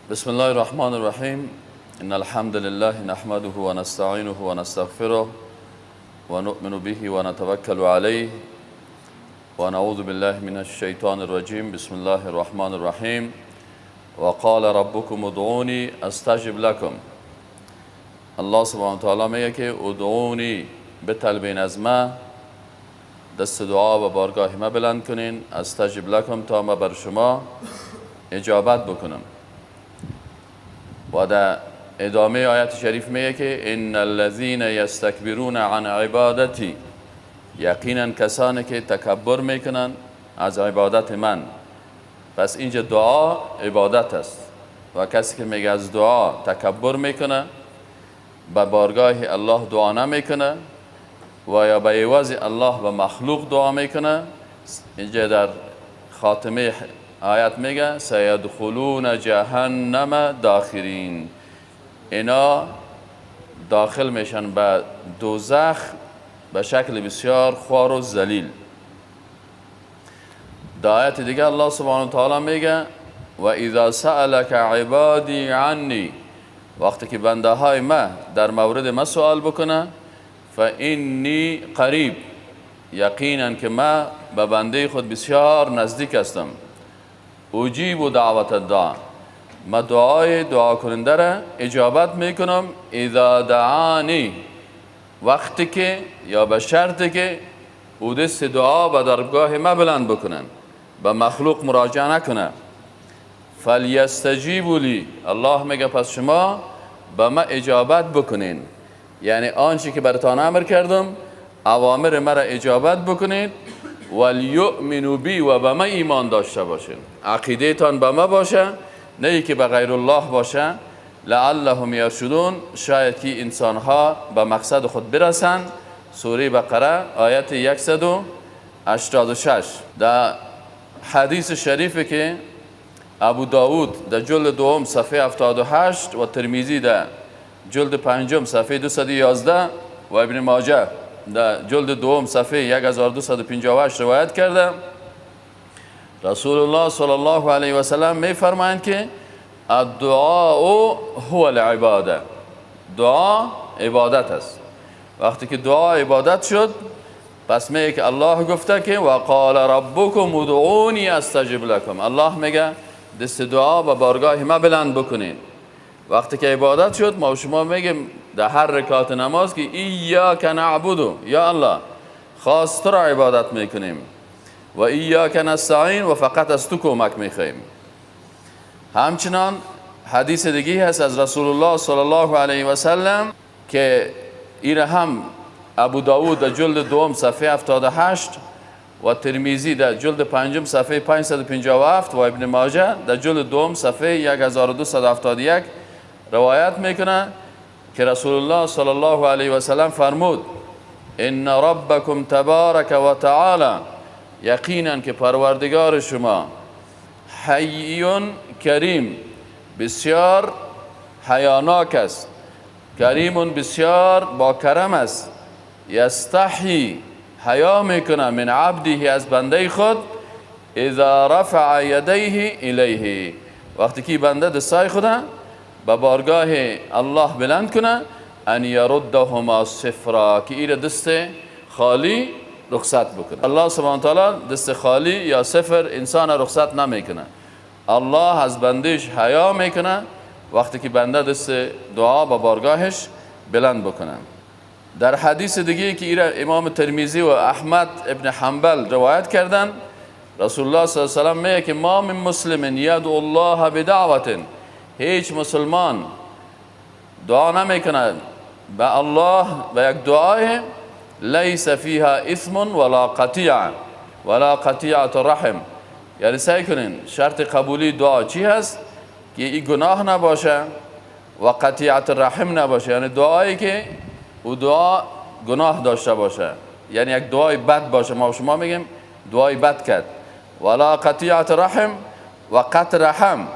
بسم الله الرحمن الرحيم إن الحمد لله نحمده ونستعينه ونستغفره ونؤمن به ونتوكل عليه ونعوذ بالله من الشيطان الرجيم بسم الله الرحمن الرحيم وقال ربكم ادعوني استجب لكم. الله سبحانه وتعالى میگه که ادعونی بطلبین از ما، دست دعا و بارگاه ما بلند کنین، استجب لکم تا ما بر شما اجابت بکنم. و در ادامه آیت شریف میگه که ان الذين يستكبرون عن عبادتی، یقینا کسانی که تکبر میکنن از عبادت من. پس اینجا دعا عبادت است و کسی که میگه از دعا تکبر میکنه، به بارگاه الله دعا نمیکنه و یا به عوض الله به مخلوق دعا میکنه، اینجا در خاتمه آیت میگه سیدخلون جهنم داخرین، اینا داخل میشن به دوزخ به شکل بسیار خوار و ذلیل. در آیت دیگه الله سبحانه و تعالی میگه و اذا سألك عبادی عنی، وقتی که بنده های ما در مورد ما سوال بکنه، فانی قریب، یقینا که ما به بنده خود بسیار نزدیک هستم. اجیب دعوت الداع، ما دعای دعا کننده را اجابت میکنم. اذا دعانی، وقتی که یا به شرطی که او دست دعا به درگاه ما بلند بکنن، به مخلوق مراجعه نکنه. فلیستجیبوا لی، الله میگه پس شما به ما اجابت بکنین، یعنی آنچه که براتان امر کردم اوامر مرا اجابت بکنید. ولیؤمنوا بی، و به ما ایمان داشته باشین، عقیده تان به ما باشه، نه که به غیر الله باشه. لعلهم یرشدون، شاید که انسان ها به مقصد خود برسن. سوره بقره آیت 186. در حدیث شریفی که ابو داود در جلد دوم صفحه 78 و ترمذی در جلد پنجم صفحه 211 و ابن ماجه در جلد دوم صفحه 1258 روایت کرده، رسول الله صلی الله علیه و سلم می فرمایند که الدعاء هو العباده، دعا عبادت است. وقتی که دعا عبادت شد، پس میگه که الله گفته که وقال ربکم ادعونی استجب لکم، الله میگه دست دعا و بارگاه ما بلند بکنین. وقتی که عبادت شد، ما شما میگیم در هر رکعت نماز که ایاک نعبد، یا الله خاص تو را عبادت میکنیم، و ایاک نستعین، و فقط از تو کمک میخوایم. همچنان حدیث دیگه هست از رسول الله صلی الله علیه و سلم که این هم ابو داود در جلد دوم صفحه 78 و ترمذی در جلد پنجم صفحه 557 و ابن ماجه در جلد دوم صفحه 1271 روایت میکنه که رسول الله صلی الله علیه و سلم فرمود ان ربکم تبارک و تعالی، یقینا که پروردگار شما حی کریم، بسیار حیاناک است، کریم بسیار با کرم است، یستحی حیا میکنه من عبده از بنده خود، اذا رفع یدیه الیه، وقتی که بنده دستای خود به بارگاه الله بلند کنه، ان یردهما صفرا، که این دست خالی رخصت بکنه. الله سبحانه و تعالی دست خالی یا صفر انسان رخصت نمیکنه. الله از بندش حیا میکنه وقتی که بنده دست دعا به بارگاهش بلند بکنه. در حدیث دیگه که ایره امام ترمذی و احمد ابن حنبل روایت کردن، رسول الله صلی الله علیه و سلم میگه که ما من مسلم یدعو الله بدعوت، هیچ مسلمان دعا نمیکنه به الله به یک دعای لیس فیها اثم ولا قطیعه رحم، یعنی سعی کنین شرط قبولی دعا چی هست که این گناه نباشه و قطیعت رحم نباشه، یعنی دعایی که او دعا گناه داشته باشه، یعنی یک دعای بد باشه. ما شما میگیم دعای بد کرد. ولا قطیعت رحم، و قطع رحم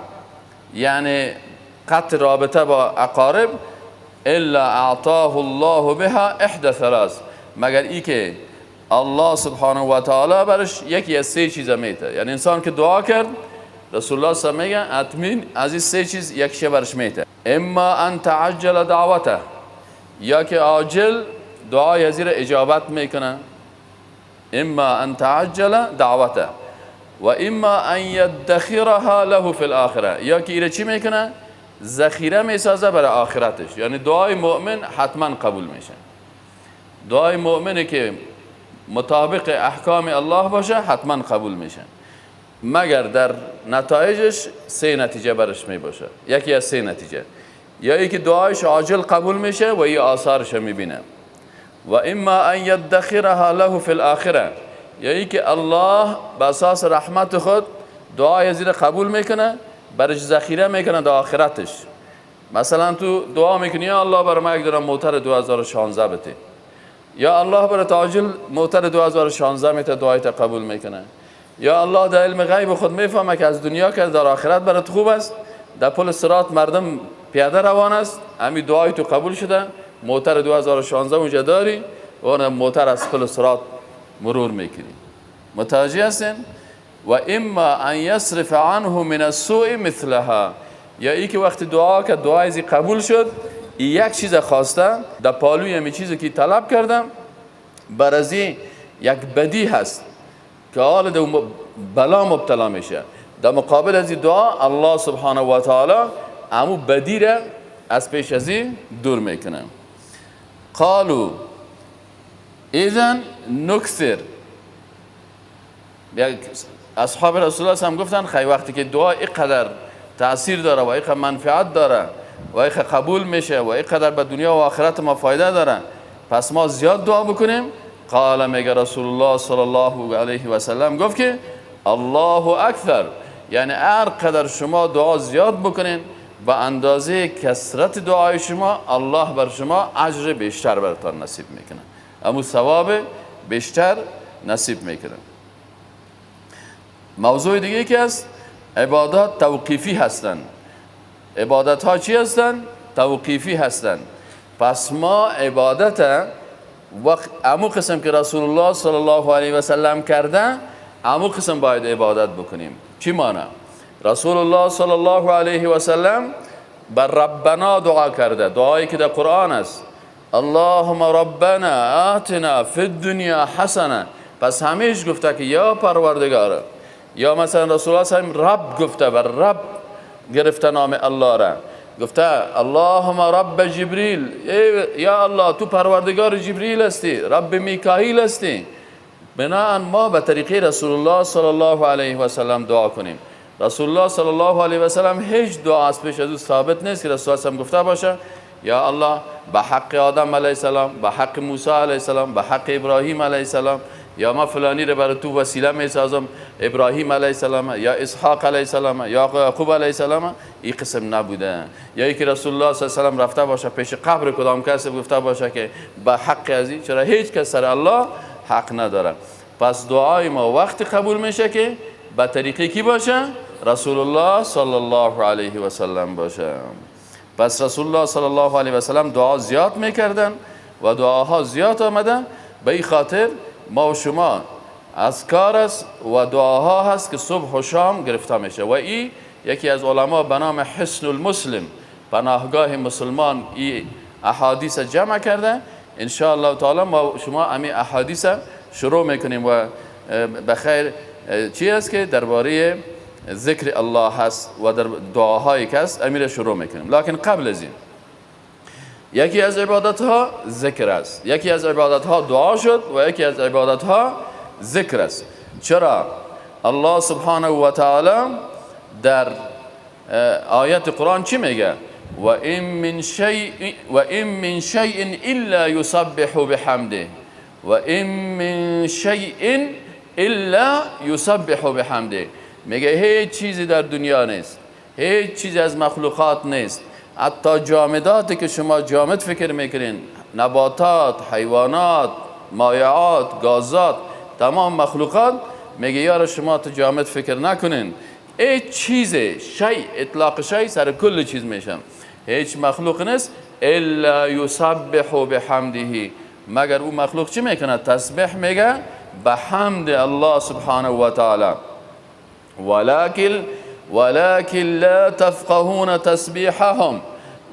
یعنی قطع رابطه با اقارب، الا اعطاه الله بها احدى ثلاث، مگر ای که الله سبحانه و تعالی برش یکی از سه چیزا میده. یعنی انسان که دعا کرد رسول الله صلی الله علیه و میگه اتمین از این سه چیز یکیش برش میته. اما ان تعجل دعوته، یا که عاجل دعای ازیر اجابت میکنه. اما ان تعجل دعوته و اما ان یدخرها له فی الاخره، یا که ایره چی میکنه؟ ذخیره میسازه برای آخرتش. یعنی دعای مؤمن حتما قبول میشه. دعای مؤمنی که مطابق احکام الله باشه حتما قبول میشه، مگر در نتایجش سه نتیجه برش می باشه. یکی از سه نتیجه، یا ای که دعایش عاجل قبول میشه و این آثارش میبینه، و اما ان یدخرها له فی الاخره، یا ای که الله به اساس رحمت خود دعای زیر قبول میکنه، برش ذخیره میکنه در آخرتش. مثلا تو دعا میکنی یا الله برای من یک دونه موتر 2016 بده، یا الله برای عاجل موتر 2016 میته، دعایت قبول میکنه. یا الله در علم غیب خود میفهمه که از دنیا که در آخرت برات خوب است، در پل صراط مردم پیاده روان است، همین دعای تو قبول شده، موتر 2016 اونجا داری و اون موتر از پل صراط مرور میکنی. متوجه هستین؟ و اما ان یصرف عنه من السوء مثلها، یا ای که وقتی دعا که دعای زی قبول شد، یک چیز خواسته در پالوی همی چیزی که طلب کردم، برازی یک بدی هست که حال در بلا مبتلا میشه، در مقابل از دعا الله سبحانه و تعالی امو بدی را از پیش ازی دور میکنه. قالو اذن نکثر، اصحاب رسول الله هم گفتن خیلی وقتی که دعا اینقدر تأثیر داره و اینقدر منفعت داره و اینقدر قبول میشه و اینقدر به دنیا و آخرت ما فایده داره، پس ما زیاد دعا بکنیم. قال میگه رسول الله صلی الله علیه و سلم گفت که الله اکثر، یعنی هر قدر شما دعا زیاد بکنین به اندازه کثرت دعای شما الله بر شما اجر بیشتر براتون نصیب میکنه، اما ثواب بیشتر نصیب میکنه. موضوع دیگه که است عبادات توقیفی هستن. عبادت ها چی هستن؟ توقیفی هستن. پس ما عبادت وقت امو قسم که رسول الله صلی الله علیه و سلم کرده، امو قسم باید عبادت بکنیم. چی معنی؟ رسول الله صلی الله علیه و سلم بر ربنا دعا کرده، دعایی که در قرآن است. اللهم ربنا آتنا فی الدنیا حسنه. پس همیشه گفته که یا پروردگار، یا مثلا رسول الله صلی الله علیه و سلم رب گفته، بر رب گرفته نام الله را، گفته اللهم رب جبریل، یا الله تو پروردگار جبریل هستی، رب میکائیل هستی. بناهن ما به طریقه رسول الله صلی الله علیه و سلم دعا کنیم. رسول الله صلی الله علیه و سلم هیچ دعا از پیش از او ثابت نیست که رسول الله صلی گفته باشه یا الله به حق آدم علیه السلام، به حق موسی علیه السلام، به حق ابراهیم علیه السلام، یا ما فلانی رو برای تو وسیله میسازم، ابراهیم علیه السلام یا اسحاق علیه السلام یا یعقوب علیه السلام. این قسم نبوده. یا ای که رسول الله صلی الله علیه و سلم رفته باشه پیش قبر کدام کسی گفته باشه که به حق ازی، چرا هیچ کس سر الله حق نداره. پس دعای ما وقتی قبول میشه که به طریقه کی باشه؟ رسول الله صلی الله علیه و سلم باشه. پس رسول الله صلی الله علیه و سلم دعا زیاد میکردن و دعاها زیاد آمده. به این خاطر ما و شما اذکار است و دعاها هست که صبح و شام گرفته میشه. و این یکی از علما به نام حصن المسلم، پناهگاه مسلمان، این احادیث جمع کرده. ان شاء الله تعالی ما و شما همین احادیث شروع میکنیم و بخیر چی است که درباره ذکر الله هست و در دعاهایی که هست امیر شروع میکنیم. لکن قبل از این یکی از عبادت ها ذکر است، یکی از عبادت ها دعا شد و یکی از عبادت ها ذکر است. چرا؟ الله سبحانه و تعالی در آیت قرآن چی میگه؟ و این من شیء الا یسبح بحمده، و این من شیء الا یسبح بحمده. میگه هیچ چیزی در دنیا نیست، هیچ چیزی از مخلوقات نیست، حتی جامداتی که شما جامد فکر میکنین، نباتات، حیوانات، مایعات، گازات، تمام مخلوقات، میگه یار شما تو جامد فکر نکنین. هیچ چیز شیء، اطلاق شیء سر کل چیز میشم، هیچ مخلوق نیست الا یسبح بحمده، مگر او مخلوق چی میکنه؟ تسبیح میگه به حمد الله سبحانه و تعالی. ولكن لا تفقهون تسبیحهم،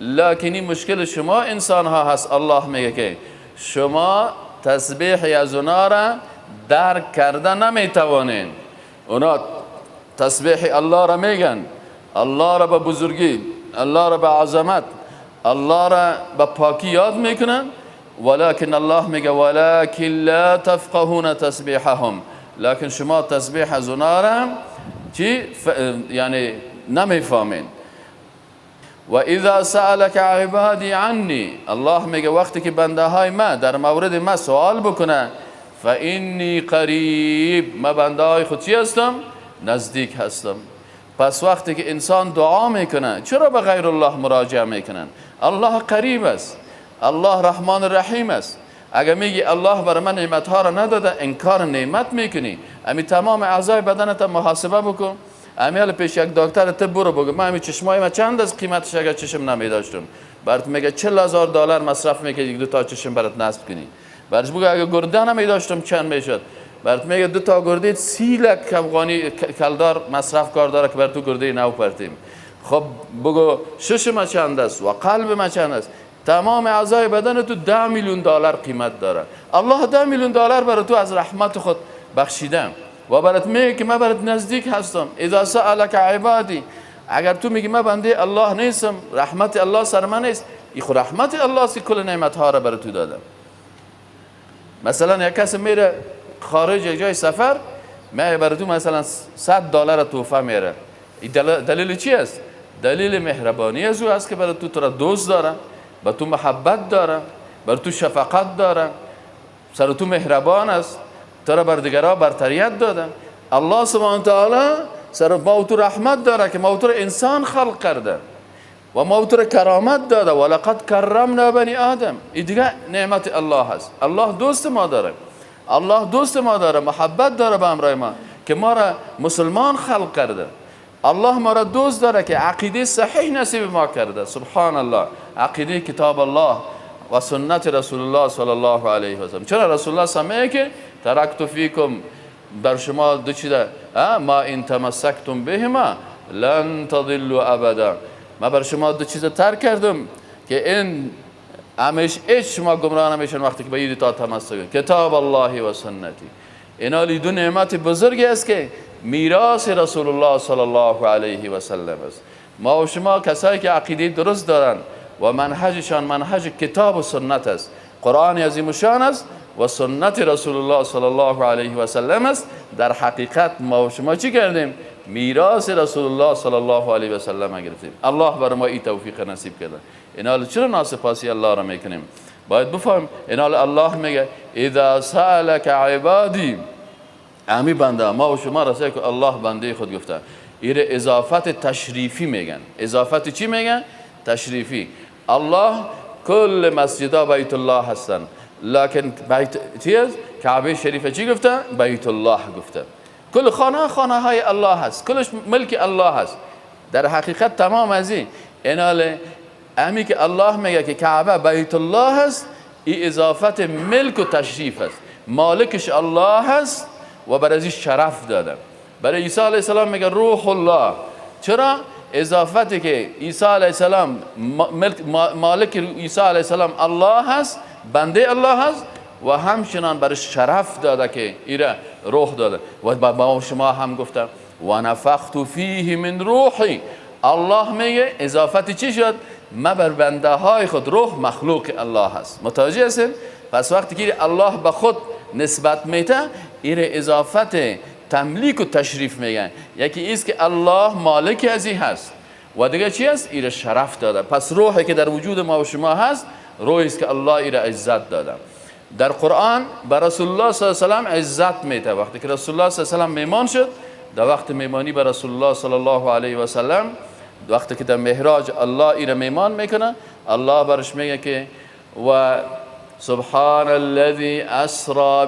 لکن این مشکل شما انسان ها هست. الله میگه که شما تسبیح از اونا را درک کرده نمیتوانین. اونا تسبیح الله را میگن، الله را به بزرگی، الله را به عظمت، الله را به پاکی یاد میکنن، ولکن الله میگه ولکن لا تفقهون تسبیحهم، لکن شما تسبیح از اونا را یعنی نمیفهمین. و اذا سألك عبادی عنی، الله میگه وقتی که بنده های ما در مورد ما سوال بکنه، فانی قریب، ما بنده های خود چی هستم؟ نزدیک هستم. پس وقتی که انسان دعا میکنه چرا به غیر الله مراجعه میکنن؟ الله قریب است، الله رحمان رحیم است. اگر میگی الله برای من نعمت ها را نداده، انکار نعمت میکنی. امی تمام اعضای بدنت محاسبه بکن. امیال پیش یک دکتر طب برو بگو من امی چشمای ما چند از قیمتش اگر چشم نمیداشتم، برات میگه $40,000 مصرف میکنی یک دو تا چشم برات نصب کنی. برش بگو اگر گرده نمیداشتم چند میشد، برات میگه 2 تا گرده 30 لک افغانی کلدار مصرف کار داره که بر تو گرده نو پرتیم. خب بگو ششم چند است و قلب ما چند است. تمام اعضای بدن تو $10 میلیون قیمت داره. الله $10 میلیون برای تو از رحمت خود بخشیدم و برات میگه که من برات نزدیک هستم. اذا سألك عبادی، اگر تو میگی من بنده الله نیستم، رحمت الله سر من نیست، این خود رحمت الله است که کل نعمت ها را برای تو دادم. مثلا یک کس میره خارج یک جای سفر، من برای تو مثلا $100 تحفه میره. این دلیل چی است؟ دلیل مهربانی از او است که برای تو را دوست داره، به تو محبت داره، بر تو شفقت داره، سر تو مهربان است، تو را بر دیگرها برتریت داده. الله سبحانه تعالی سر ما تو رحمت داره که ما تو انسان خلق کرده و ما تو کرامت داده. ولقد کرمنا بنی آدم، این دیگه نعمت الله هست. الله دوست ما داره، الله دوست ما داره، محبت داره به امرای ما که ما را مسلمان خلق کرده. الله ما را دوست داره که عقیده صحیح نصیب ما کرده. سبحان الله، عقیده کتاب الله و سنت رسول الله صلی الله علیه و سلم. چرا رسول الله سمیه که ترکت فیکم، در شما دو چیزه، ما ان تمسکتم بهما لن تضلوا ابدا، ما بر شما دو چیز ترک کردم که این هیچ شما گمراه نمیشن وقتی که به این تا تمسک، کتاب الله و سنتی. اینا دو نعمت بزرگی است که میراث رسول الله صلی الله علیه و سلم است. ما و شما کسایی که عقیده درست دارن و منهجشان منهج کتاب و سنت است، قرآن عظیم شان است و سنت رسول الله صلی الله علیه و سلم است، در حقیقت ما و شما چی کردیم؟ میراث رسول الله صلی الله علیه و سلم گرفتیم. الله بر ما این توفیق نصیب کرده. اینا چرا ناسپاسی الله را میکنیم؟ باید بفهم اینا الله میگه اذا سألك عبادی، امی بنده ما و شما رسید که الله بنده خود گفته. این اضافت تشریفی میگن. اضافت چی میگن؟ تشریفی. الله کل مسجدها بیت الله هستن، لکن بیت چیز کعبه شریفه چی گفته؟ بیت الله گفته. کل خانه خانه های الله هست، کلش ملک الله هست. در حقیقت تمام از این امی که الله میگه که کعبه بیت الله هست، این اضافت ملک و تشریف است. مالکش الله هست و برای شرف داده. برای عیسی علیه السلام میگه روح الله. چرا؟ اضافتی که عیسی علیه السلام مالک عیسی علیه السلام الله هست، بنده الله هست و همچنان برای شرف داده که ایره روح داده. و با شما هم گفته و نفخت فیه من روحی. الله میگه اضافتی چی شد؟ ما بر بنده های خود روح مخلوق الله هست. متوجه هستین؟ پس وقتی که الله به خود نسبت میده، ایره اضافت تملیک و تشریف میگن. یکی ایست که الله مالک ازی هست و دیگه چی است؟ ایره شرف داده. پس روحی که در وجود ما و شما هست، روحی است که الله ایره عزت داده. در قرآن بر رسول الله صلی الله علیه و سلم عزت میده. وقتی که رسول الله صلی الله علیه و سلم میمان شد، در وقت میمانی بر رسول الله صلی الله علیه و سلم، وقتی که در معراج الله ایره میمان میکنه، الله برش میگه که و سبحان الذي اسرا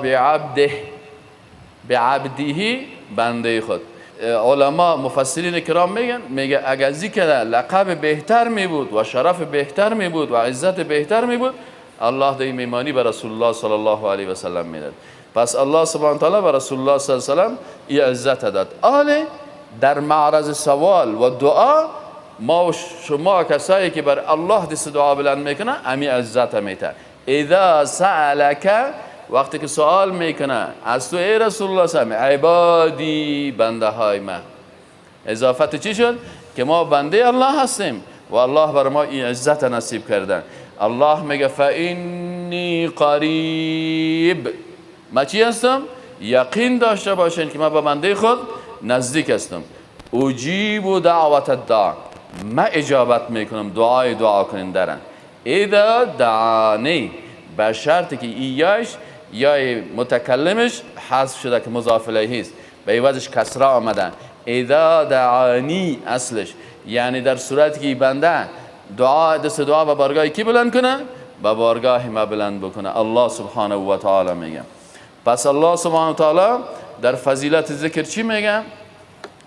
بعبده بنده خود. علما مفسرین کرام میگه اگر ذکر لقب بهتر می بود و شرف بهتر می بود و عزت بهتر می بود، الله در میمانی بر رسول الله صلی الله علیه و سلم میداد. پس الله سبحانه تعالی بر رسول الله صلی الله علیه و سلم این عزت داد. در معرض سوال و دعا ما و شما کسایی که بر الله دست دعا بلند میکنه امی عزت میته. اذا سألک، وقتی که سوال میکنه از تو ای رسول الله سمی عبادی، بنده های من. اضافت چی شد؟ که ما بنده الله هستیم و الله بر ما این عزت نصیب کردن. الله میگه فإنی قریب، ما چی هستم؟ یقین داشته باشین که ما به بنده خود نزدیک هستم. اجیب دعوت الداع، ما اجابت میکنم دعای دعا کنین درن. اذا دعانی، به شرطی که ایاش یا متکلمش حذف شده که مضاف الیه است، به عوضش کسره آمده. اذا دعانی اصلش یعنی در صورتی که بنده دعا دست دعا به بارگاه کی بلند کنه؟ به بارگاه ما بلند بکنه. الله سبحانه و تعالی میگه. پس الله سبحانه و تعالی در فضیلت ذکر چی میگه؟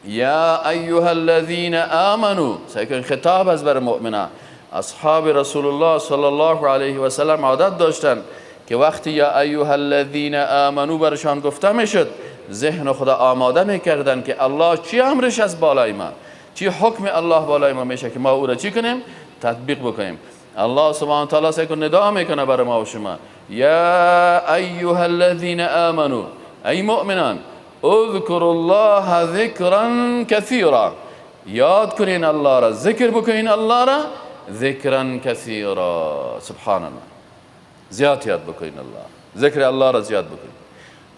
یا ایها الذین آمنو، سیکن خطاب از بر مؤمنان. اصحاب رسول الله صلی الله علیه و سلم عادت داشتن که وقتی یا ایها الذین آمنو برشان گفته میشد ذهن خدا آماده میکردن که الله چی امرش از بالای ما، چی حکم الله بالای ما میشه که ما او را چی کنیم؟ تطبیق بکنیم. الله سبحانه و تعالی سیکن نداء میکنه برای ما و شما یا ایها الذین آمنو، ای مؤمنان، اذکروا الله ذکرا کثیرا، یاد کنین الله را، ذکر بکنین الله را ذکرا کثیرا. سبحان الله، زیاد یاد بکنین الله، ذکر الله را زیاد بکنین.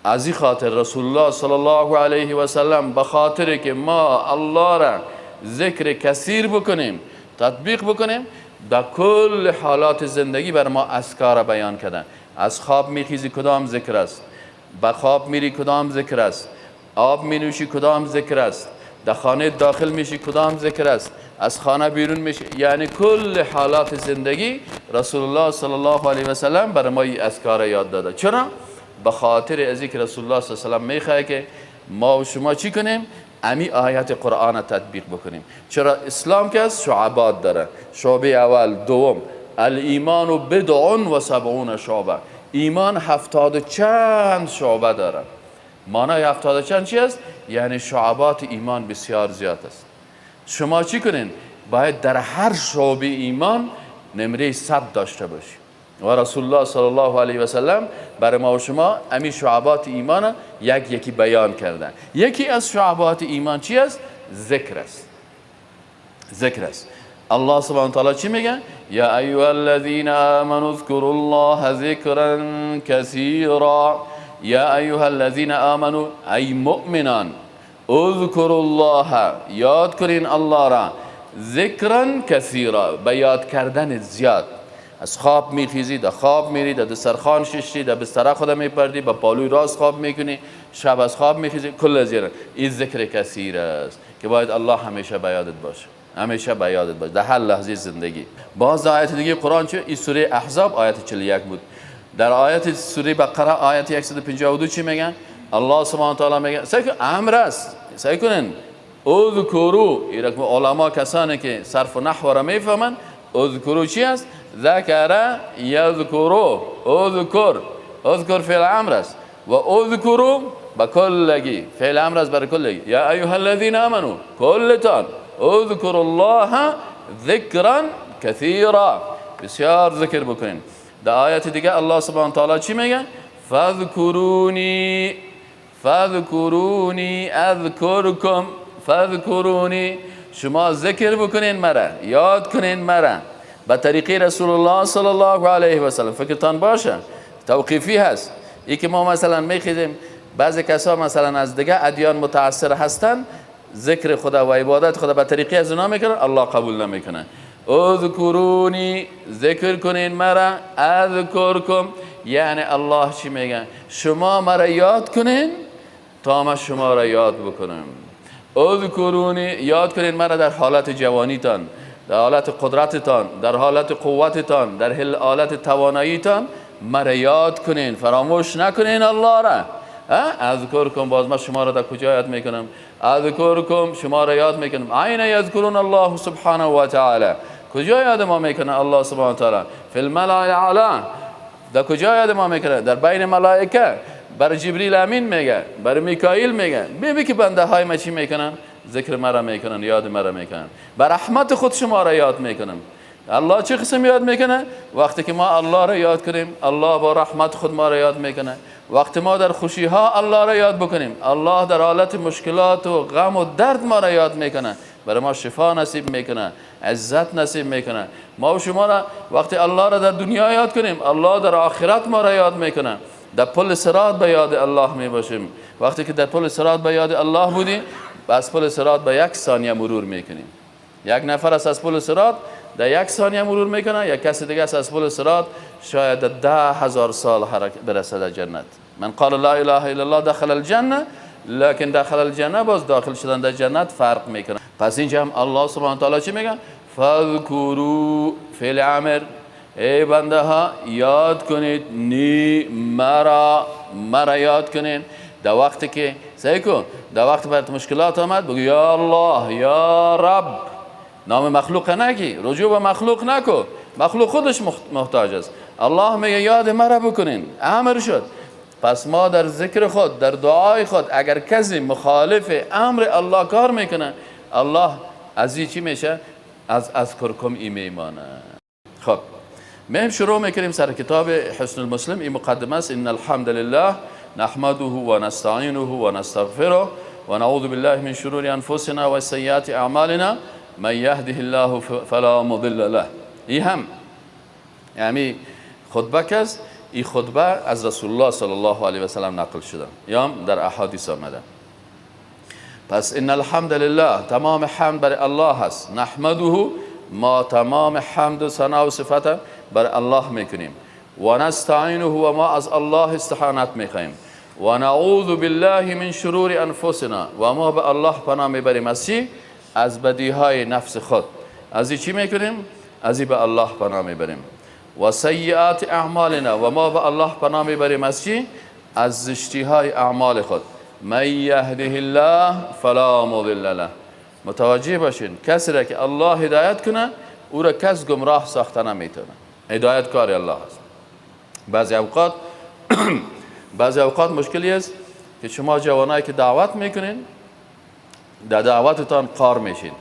از این خاطر رسول الله صلی الله علیه و سلم به خاطر که ما الله را ذکر کثیر بکنیم، تطبیق بکنیم، در کل حالات زندگی بر ما اذکار بیان کردن. از خواب میخیزی کدام ذکر است، به خواب میری کدام ذکر است، آب مینوشی کدام ذکر است، در خانه داخل میشی کدام ذکر است، از خانه بیرون میشی، یعنی کل حالات زندگی رسول الله صلی الله علیه و سلم برای ما این اذکار یاد داده. چرا؟ به خاطر از اینکه رسول الله صلی الله علیه و سلم میخواد که ما و شما چی کنیم؟ امی آیات قرآن تطبیق بکنیم. چرا؟ اسلام که از شعبات داره، شعبه اول، دوم، الایمان بدع و سبعون شعبه، ایمان 70 چند شعبه داره. معنای 70 چند چی است؟ یعنی شعبات ایمان بسیار زیاد است. شما چی کنین؟ باید در هر شعبه ایمان نمره 100 داشته باشی و رسول الله صلی الله علیه و سلم برای ما و شما امی شعبات ایمان یکی بیان کردن. یکی از شعبات ایمان چی است؟ ذکر است. ذکر است. الله سبحانه و تعالی چی میگه؟ یا ایها الذین آمنوا اذکروا الله ذکرا کثیرا. یا ایها الذین آمنوا، ای مؤمنان، اذکروا الله، یاد کنین الله را، ذکرا کثیرا، به یاد کردن زیاد. از خواب میخیزی، در خواب میری، در دسترخوان ششتی، در بستر خود میپردی، با پالوی راست خواب میکنی، شب از خواب میخیزی، کل از این ذکر کثیر است که باید الله همیشه به یادت باشه، همیشه به یادت باشه در هر لحظه زندگی. باز آیت دیگه قرآن چه؟ این سوره احزاب آیت 41 بود. در آیت سوره بقره آیت 152 چی میگن؟ الله سبحانه و تعالی میگه سعی امر است، سعی کنین اذکروا، این علما کسانی که صرف و نحو را میفهمن، اذکروا چی است؟ ذکر یذکروا، اذکر فعل امر است و اذکروا با کلگی، فعل امر است برای کلگی. یا ایها الذین آمنو، کلتان، اذکروا الله ذکرا کثیرا، بسیار ذکر بکنین. در آیت دیگه الله سبحانه و تعالی چی میگه؟ فذکرونی، فذکرونی اذکرکم، فذکرونی، شما ذکر بکنین مرا، یاد کنین مرا به طریقه رسول الله صلی الله علیه و سلم. فکرتان باشه توقیفی هست. ای که ما مثلا میخیزیم، بعضی کسا مثلا از دیگه ادیان متاثر هستن، ذکر خدا و عبادت خدا به طریقه از اونا میکنن، الله قبول نمیکنه. اذکرونی، ذکر کنین مرا، اذکرکم، یعنی الله چی میگه؟ شما مرا یاد کنین تا ما شما را یاد بکنم. اذکرونی، یاد کنین مرا در حالت جوانیتان، در حالت قدرتتان، در حالت قوتتان، در حالت تواناییتان مرا یاد کنین، فراموش نکنین الله را. اذکرکم، باز ما شما را در کجا یاد میکنم؟ اذکرکم، شما را یاد میکنم. عین یذکرون الله سبحانه و تعالی، کجا یاد ما میکنه الله سبحانه و تعالی؟ فی الملأ الاعلی، در کجا یاد ما میکنه؟ در بین ملائکه. بر جبریل امین میگه، بر میکائیل میگه. ببین که بنده های ما چی میکنن؟ ذکر مرا میکنن، یاد مرا میکنن. بر رحمت خود شما را یاد میکنم. الله چه قسم یاد میکنه؟ وقتی که ما الله را یاد کنیم، الله با رحمت خود ما را یاد میکنه. وقتی ما در خوشی ها الله را یاد بکنیم، الله در حالت مشکلات و غم و درد ما را یاد میکنه، برای ما شفا نصیب میکنه، عزت نصیب میکنه. ما و شما را وقتی الله را در دنیا یاد کنیم، الله در آخرت ما را یاد میکنه. در پل صراط به یاد الله می باشیم. وقتی که در پل صراط به یاد الله بودیم، از پل صراط به 1 ثانیه مرور میکنیم. یک نفر از پل صراط در 1 ثانیه مرور میکنه، یک کسی دیگه از پل صراط شاید 10,000 سال برسه در جنت. من قال لا اله الا الله دخل الجنه، لكن داخل الجنه باز داخل شدن در جنت فرق میکنه. پس اینجا هم الله سبحانه و تعالی چی میگه؟ فذکروا فی الامر، ای بنده ها یاد کنید مرا یاد کنید. در وقتی که صحیح کن، در وقت برات مشکلات آمد بگو یا الله یا رب. نام مخلوق نگی، رجوع به مخلوق نکن، مخلوق خودش محتاج است. الله میگه یاد مرا بکنین، امر شد. پس ما در ذکر خود، در دعای خود، اگر کسی مخالف امر الله کار میکنه، الله از چی میشه؟ از کرکم ایمانه. خب مهم شروع میکنیم سر کتاب حسن المسلم. این مقدمه است: ان الحمد لله نحمده و نستعینه و نستغفره و نعوذ بالله من شرور انفسنا و سیئات اعمالنا من یهده الله فلا مضل له. این هم یعنی خطبه کس، این خطبه از رسول الله صلی الله علیه و سلم نقل شده یا در احادیث آمده. پس ان الحمد لله، تمام حمد برای الله هست. نحمده، ما تمام حمد و ثنا و صفت برای الله میکنیم. و نستعینه، و ما از الله استعانت میخوایم. و نعوذ بالله من شرور انفسنا، و ما به الله پناه میبریم از بدیهای نفس خود. از چی میکنیم؟ از به الله پناه میبریم. و سیئات اعمالنا، و ما به الله پناه میبریم از زشتی های اعمال خود. من یهده الله فلا مضل له. متوجه باشین، کسی را که الله هدایت کنه او را کس گمراه ساخته نمیتونه. هدایت کار الله است. بعضی اوقات مشکلی است که شما جوانایی که دعوت میکنین، در دعوتتان قار میشین.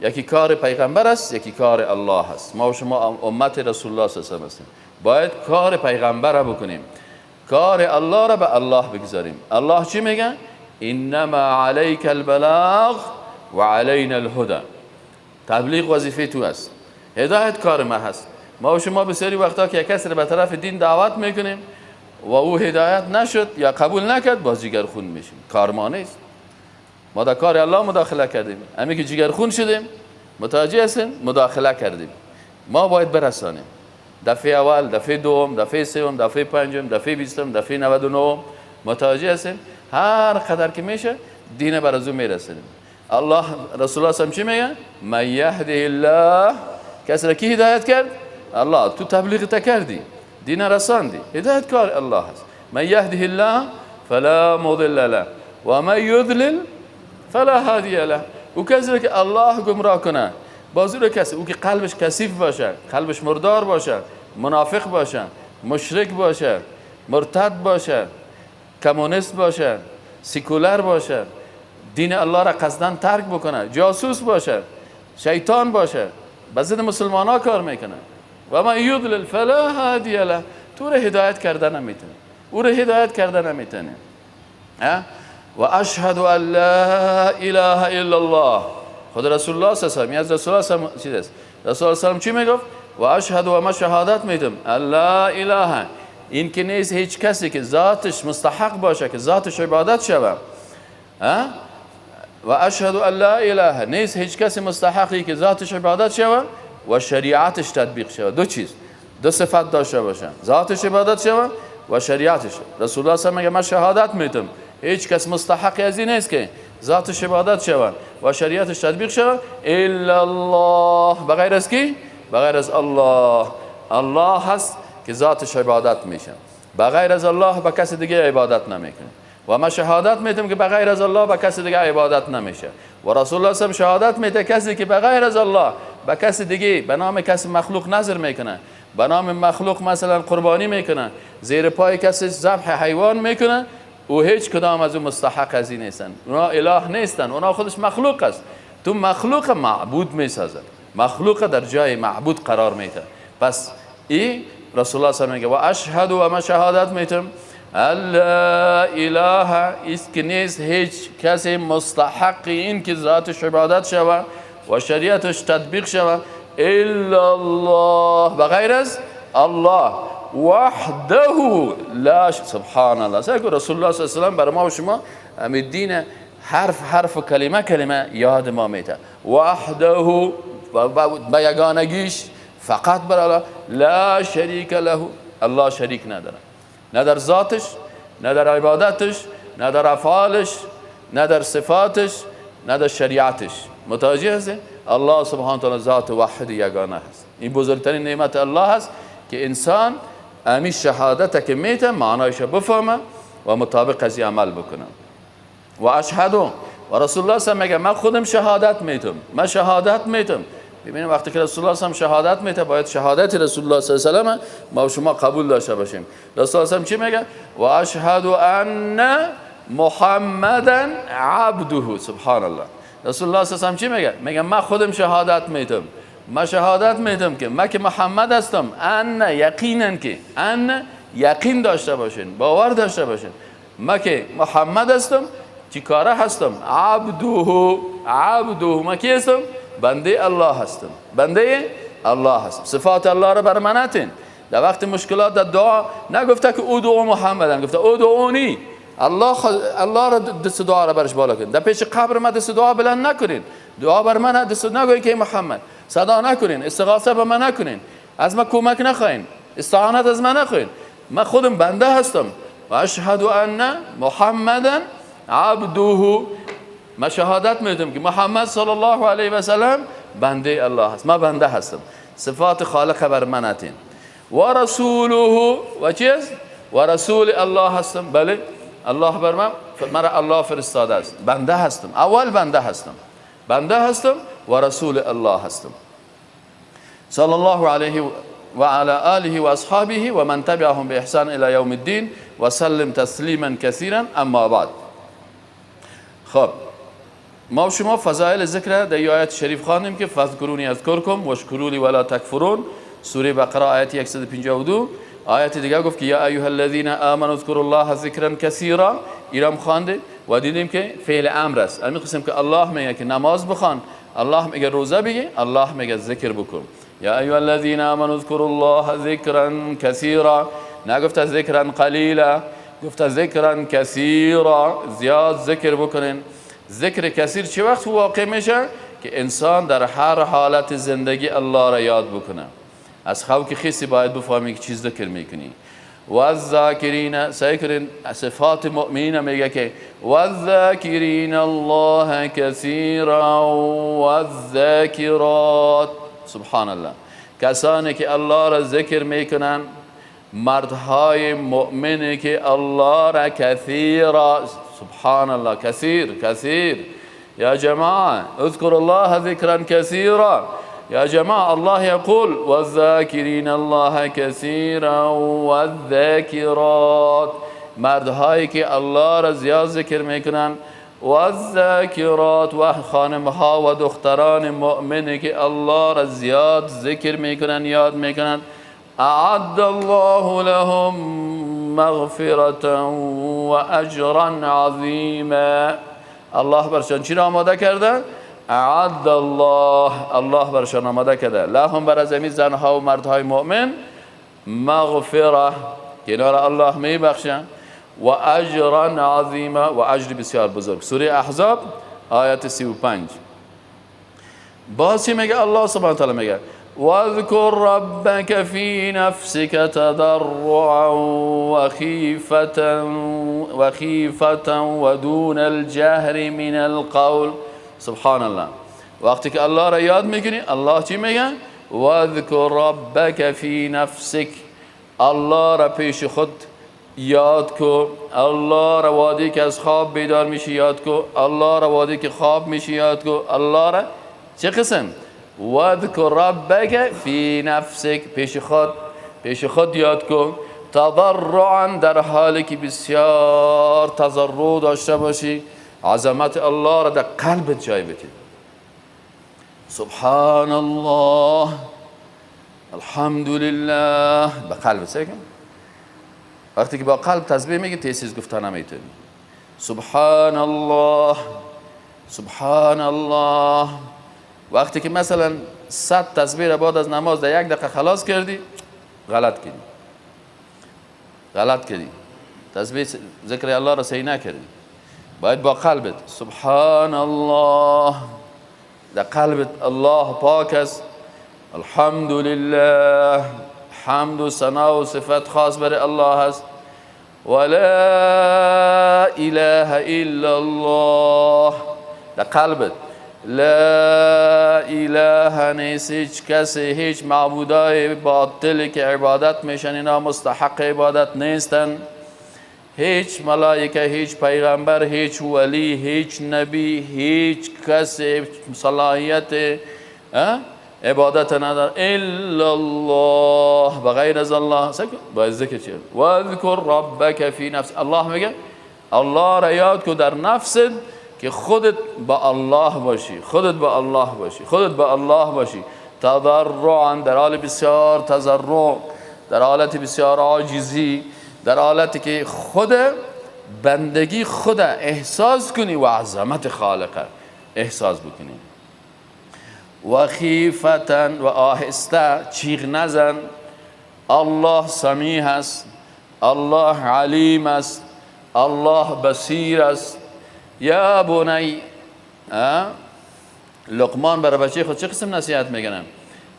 یکی کار پیغمبر است، یکی کار الله است. ما و شما امت رسول الله صلی الله علیه و هستیم. باید کار پیغمبر را بکنیم، کار الله را به الله بگذاریم. الله چی میگه؟ انما علیک البلاغ و علینا الهدى. تبلیغ وظیفه تو است، هدایت کار ما هست. ما و شما بسیاری وقتا که یک کسی را به طرف دین دعوت میکنیم و او هدایت نشد یا قبول نکرد، باز جگرخون میشیم. کار ما نیست. ما در کار الله مداخله کردیم. همین که جگرخون شدیم، متوجه هستین؟ مداخله کردیم. ما باید برسانیم. دفعه اول، دفعه دوم، دفعه سوم، دفعه پنجم، دفعه 20، دفعه 99. متوجه هستین؟ هر قدر که میشه دین بر از او میرسونیم. الله رسول الله چی میگه؟ من یهده الله، کسی را کی هدایت کرد؟ الله. تو تبلیغ کردی، دین رساندی، هدایت کار الله هست. من یهده الله فلا مضل له و من یضلل فلا هادی له. او کسی که الله گمراه کنه، بازو کسی او که قلبش کثیف باشه، قلبش مردار باشه، منافق باشه، مشرک باشه، مرتد باشه، کمونیست باشه، سیکولر باشه، دین الله را قصداً ترک بکنه، جاسوس باشه، شیطان باشه، به ضد مسلمان ها کار میکنه. و من یضلل فلا هادی له. تو را هدایت کرده نمیتونه، او را هدایت کرده نمیتونه. و اشهد ان لا اله الا الله. خود رسول الله صلی الله علیه و آله، از رسول الله صلی الله علیه و آله، رسول الله صلی الله علیه و چی میگفت؟ و اشهد، و ما شهادت میدم، لا اله، این که نیست هیچ کسی که ذاتش مستحق باشه که ذاتش عبادت شود. و اشهد ان لا اله، نیست هیچ کسی مستحقی که ذاتش عبادت شود و شریعتش تطبیق شود. دو چیز، دو صفت داشته باشه، ذاتش عبادت شود و شریعتش. رسول الله صلی الله علیه و آله میگه من شهادت میدم هیچ کس مستحق از این نیست که ذاتش عبادت شود و شریعتش تطبیق شود الا الله. بغیر از کی؟ بغیر از الله. الله هست که ذاتش عبادت میشه. بغیر از الله به کسی دیگه عبادت نمیکنه. و ما شهادت میدم که بغیر از الله به کسی دیگه عبادت نمیشه. و رسول الله صلی الله علیه و شهادت میده کسی که بغیر از الله به کسی دیگه به نام کسی مخلوق نظر میکنه، به نام مخلوق مثلا قربانی میکنه، زیر پای کسی ذبح حیوان میکنه، او هیچ کدام از اون مستحق از این نیستن، اونا اله نیستن، اونا خودش مخلوق است. تو مخلوق معبود میسازه، مخلوق در جای معبود قرار میده. پس این رسول الله صلی الله علیه و آله میگه و اشهد و ما شهادت میتم لا اله است که نیست هیچ کسی مستحق این که ذاتش عبادت شود و شریعتش تطبیق شود الا الله، بغیر از الله وحده لا سبحان الله. سعی رسول الله صلی الله علیه و آله برای ما و شما همین دین حرف و کلمه یاد ما میده. وحده با یگانگیش فقط برای الله، لا شریک له، الله شریک نداره، نه در ذاتش، نه در عبادتش، نه در افعالش، نه در صفاتش، نه در شریعتش. متوجه هستی؟ الله سبحانه و تعالی ذات واحد یگانه هست. این بزرگترین نعمت الله هست که انسان امی شهادت که میته معنایش بفهمه و مطابق از عمل بکنه. و اشهد و رسول الله صلی الله علیه و آله میگه من خودم شهادت میتم، من شهادت میتم. ببینید وقتی که رسول الله صلی الله علیه و آله شهادت میته باید شهادت رسول الله صلی الله علیه و آله ما و شما قبول داشته باشیم. رسول الله صلی الله علیه و آله چی میگه؟ و اشهد ان محمدا عبده. سبحان الله. رسول الله صلی الله علیه و آله چی میگه؟ میگه من خودم شهادت میتم، من شهادت میتم که من که محمد هستم، ان یقینا که ان یقین داشته باشین، باور داشته باشین من که محمد هستم، چی کاره هستم؟ عبده من کی هستم؟ بنده الله هستم، بنده الله هستم. صفات الله را بر من نتین. در وقت مشکلات در دعا نگفته که ادعو محمدن، گفته ادعونی. الله را دست دعا را برش بالا کنید. در پیش قبر من دست دعا بلند نکنین، دعا بر من دست نگوین که محمد، صدا نکنین، استغاثه به من نکنین، از من کمک نخواین، استعانت از من نخواین. من خودم بنده هستم. و اشهد ان محمدا عبده، من شهادت میدم که محمد صلی الله علیه و سلم بنده الله هست، من بنده هستم. صفات خالق بر من اتین. و رسوله و چیز؟ و رسول الله هستم. بله الله بر من الله فرستاده است، بنده هستم، اول بنده هستم و رسول الله هستم. صلی الله علیه و علی آله و اصحابه و من تبعهم باحسان الی یوم الدین و سلم تسلیما کثیرا. اما بعد، خب ما و شما فضائل ذکر در آیت شریف خواندیم که فذکرونی اذکرکم واشکروا لی ولا تکفرون، سوره بقره آیت 152. آیت دیگه گفت که یا ایها الذین آمنوا اذکروا الله ذکرا کثیرا، ایرام خوانده و دیدیم که فعل امر است. الان می‌خواستیم که الله میگه که نماز بخوان، الله میگه روزه بگی، الله میگه ذکر بکن. یا ایها الذین آمنوا اذکروا الله ذکرا کثیرا، نگفت ذکرا قلیلا، گفت ذکرا کثیرا، زیاد ذکر بکنین. ذکر کثیر چه وقت واقع میشه؟ که انسان در هر حالت زندگی الله را یاد بکنه. از خواب که خیسی باید بفهمی که چیز ذکر میکنی. و الذاکرین، سیکرین صفات مؤمنین میگه که و الذاکرین الله کثیرا و الذاکرات. سبحان الله. کسانی که الله را ذکر میکنن، مردهای مؤمنی که الله را کثیرا، سبحان الله، کثیر. یا جماعه اذكر الله ذکرا کثیرا. یا جماعه الله یقول والذاکرین الله کثیرا والذاکرات، مردهایی که الله را زیاد ذکر میکنن، والذاکرات و خانمها و دختران مؤمنی که الله را زیاد ذکر میکنن، یاد میکنن. اعد الله لهم مغفرة و اجرا عظیما، الله برشان چی را آماده کرده؟ اعد الله برشان آماده کرده لهم، بر از این زنها و مردهای مؤمن، مغفره، کنار الله می بخشن، و اجرا عظیما، و اجر بسیار بزرگ. سوره احزاب آیت 35. باز چی میگه الله سبحانه و تعالی؟ میگه واذكر ربك في نفسك تضرعا وخيفة ودون الجهر من القول. سبحان الله. وقتی که الله را یاد میکنی، الله چی میگه؟ واذكر ربك في نفسك، الله را پیش خود یاد کو، الله را وادی که از خواب بیدار میشی یاد کو، الله را وادی که خواب میشی یاد کو، الله را چه قسم؟ واذكر ربك في نفسك، پیش خود یاد کو. تضرعا در حالی که بسیار تضرع داشته باشی، عظمت الله را در قلبت جای بدی. سبحان الله، الحمد لله، به قلبت سکن. وقتی که با قلب تسبیح میگی تیسیز گفتن نمیتونی. سبحان الله، سبحان الله. وقتی که مثلا 100 تسبیح را بعد از نماز در 1 دقیقه خلاص کردی، غلط کردی. غلط کردی. تسبیح ذکر الله را صحیح نکردی. باید با قلبت سبحان الله، در قلبت الله پاک است. الحمد لله، حمد و ثنا و صفت خاص برای الله است. ولا اله الا الله، در قلبت لا اله نیست هیچ کسی، هیچ معبودای باطلی که عبادت میشن اینا مستحق عبادت نیستن. هیچ ملائکه، هیچ پیغمبر، هیچ ولی، هیچ نبی، هیچ کسی صلاحیت عبادت نداره الا الله، بغیر از الله. باید ذکر چیه؟ واذکر ربک فی نفس. الله میگه الله را یاد کن در نفست که خودت با الله باشی، خودت با الله باشی، خودت با الله باشی. تضرعا، در حال بسیار تضرع، در حالت بسیار عاجزی، در حالتی که خود بندگی خود احساس کنی و عظمت خالق احساس بکنی. و خیفتا، و آهسته، چیغ نزن. الله سمیع است، الله علیم است، الله بصیر است. یا بنی، لقمان برای بچه خود چه قسم نصیحت میکنم؟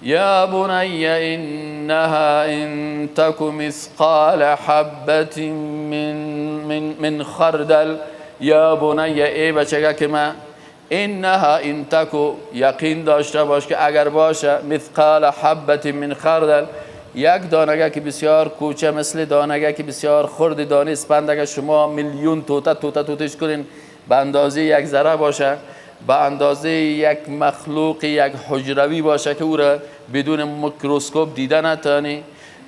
یا بنی انها ان تک مثقال حبت من خردل. یا بنی، ای بچگه که من، انها ان تکو، یقین داشته باش که اگر باشه، مثقال حبت من خردل، یک دانگه که بسیار کوچه، مثل دانگه که بسیار خرد دانه اسپند، اگر شما میلیون توتش کنین به اندازه یک ذره باشه، به اندازه یک مخلوق یک حجروی باشه که او را بدون میکروسکوپ دیدن نتانی.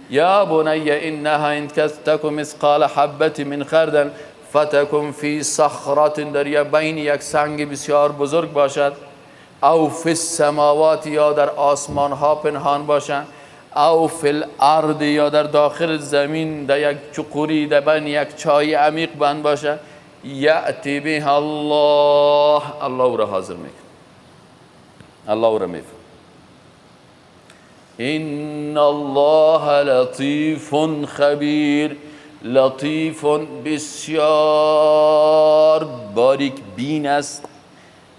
یا بنی انها ان تک مثقال حبت من خردل فتکن فی صخرات، در بین یک سنگ بسیار بزرگ باشد. او فی السماوات، یا در آسمان ها پنهان باشد. او فی الارض، یا در داخل زمین در یک چقوری در بین یک چای عمیق بند باشد. یأتی به الله، الله او را حاضر میکن، الله او را میفهم. ان الله لطیف خبیر. لطیف، بسیار باریک بین است،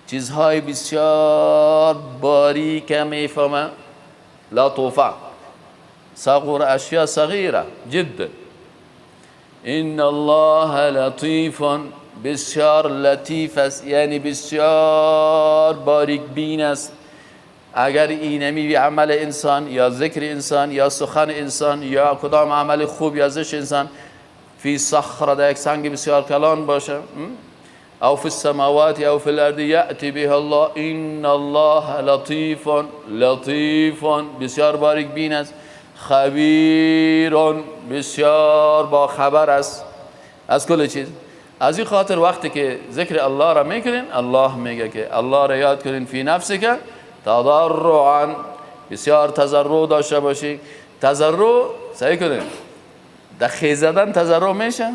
چیزهای بسیار باریک میفهمه. لطوفه، صغور اشیاء صغیره جدا. ان الله لطیف، بسیار لطیف است، یعنی بسیار باریک بین است. اگر اینمی عمل انسان یا ذکر انسان یا سخن انسان یا کدام عمل خوب یا زشت انسان فی صخره، در یک سنگ بسیار کلان باشه، او فی السماوات او فی الارض، یأتی به الله. ان الله لطیف، لطیف، بسیار باریک بین است. خبیر، بسیار با خبر است از کل چیز. از این خاطر وقتی که ذکر الله را میکنین، الله میگه که الله را یاد کنین فی نفسی که تضرعا، بسیار تضرع داشته باشی. تضرع صحیح کنین، در خیزدن تضرع میشه.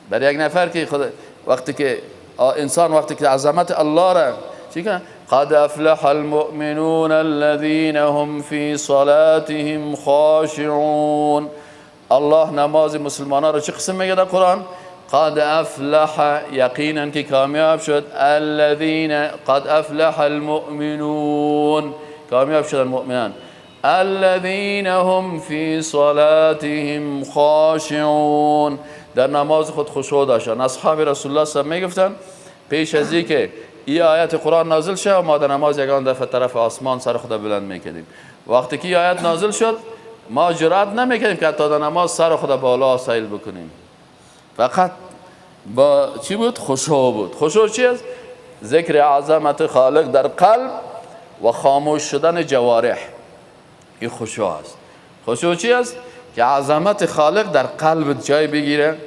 برای یک نفر که خود وقتی که انسان وقتی که عظمت الله را چی کنه، قد افلح المؤمنون الذين هم في صلاتهم خاشعون. الله نماز مسلمانان را چه قسم میگه در قرآن؟ قد افلح، یقینا که کامیاب شد. الذين، قد افلح المؤمنون، کامیاب شد المؤمنان. الذين هم في صلاتهم خاشعون، در نماز خود خشوع داشتن. اصحاب رسول الله صلی الله علیه و میگفتن پیش از اینکه این آیت قرآن نازل شد ما در نماز یگان دفعه طرف آسمان سر خود بلند میکردیم. وقتی که آیت نازل شد ما جرأت نمیکردیم که حتی در نماز سر خود بالا سایل بکنیم. فقط با چی بود؟ خشوع بود. خشوع چی است؟ ذکر عظمت خالق در قلب و خاموش شدن جوارح. این خشوع است. خشوع چی است؟ که عظمت خالق در قلبت جای بگیره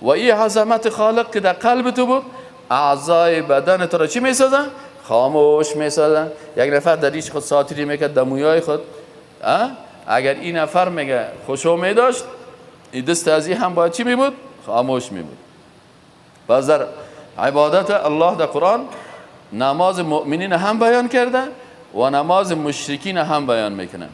و این عظمت خالق که در قلب تو بود اعضای بدن تو را چی میسازن؟ خاموش میسازن. یک نفر در ریش خود ساتری میکرد دمویای خود، اگر این نفر میگه خشوع میداشت این دست از این هم باید چی میبود؟ خاموش میبود. پس در عبادت الله در قرآن نماز مؤمنین هم بیان کرده و نماز مشرکین هم بیان میکنه.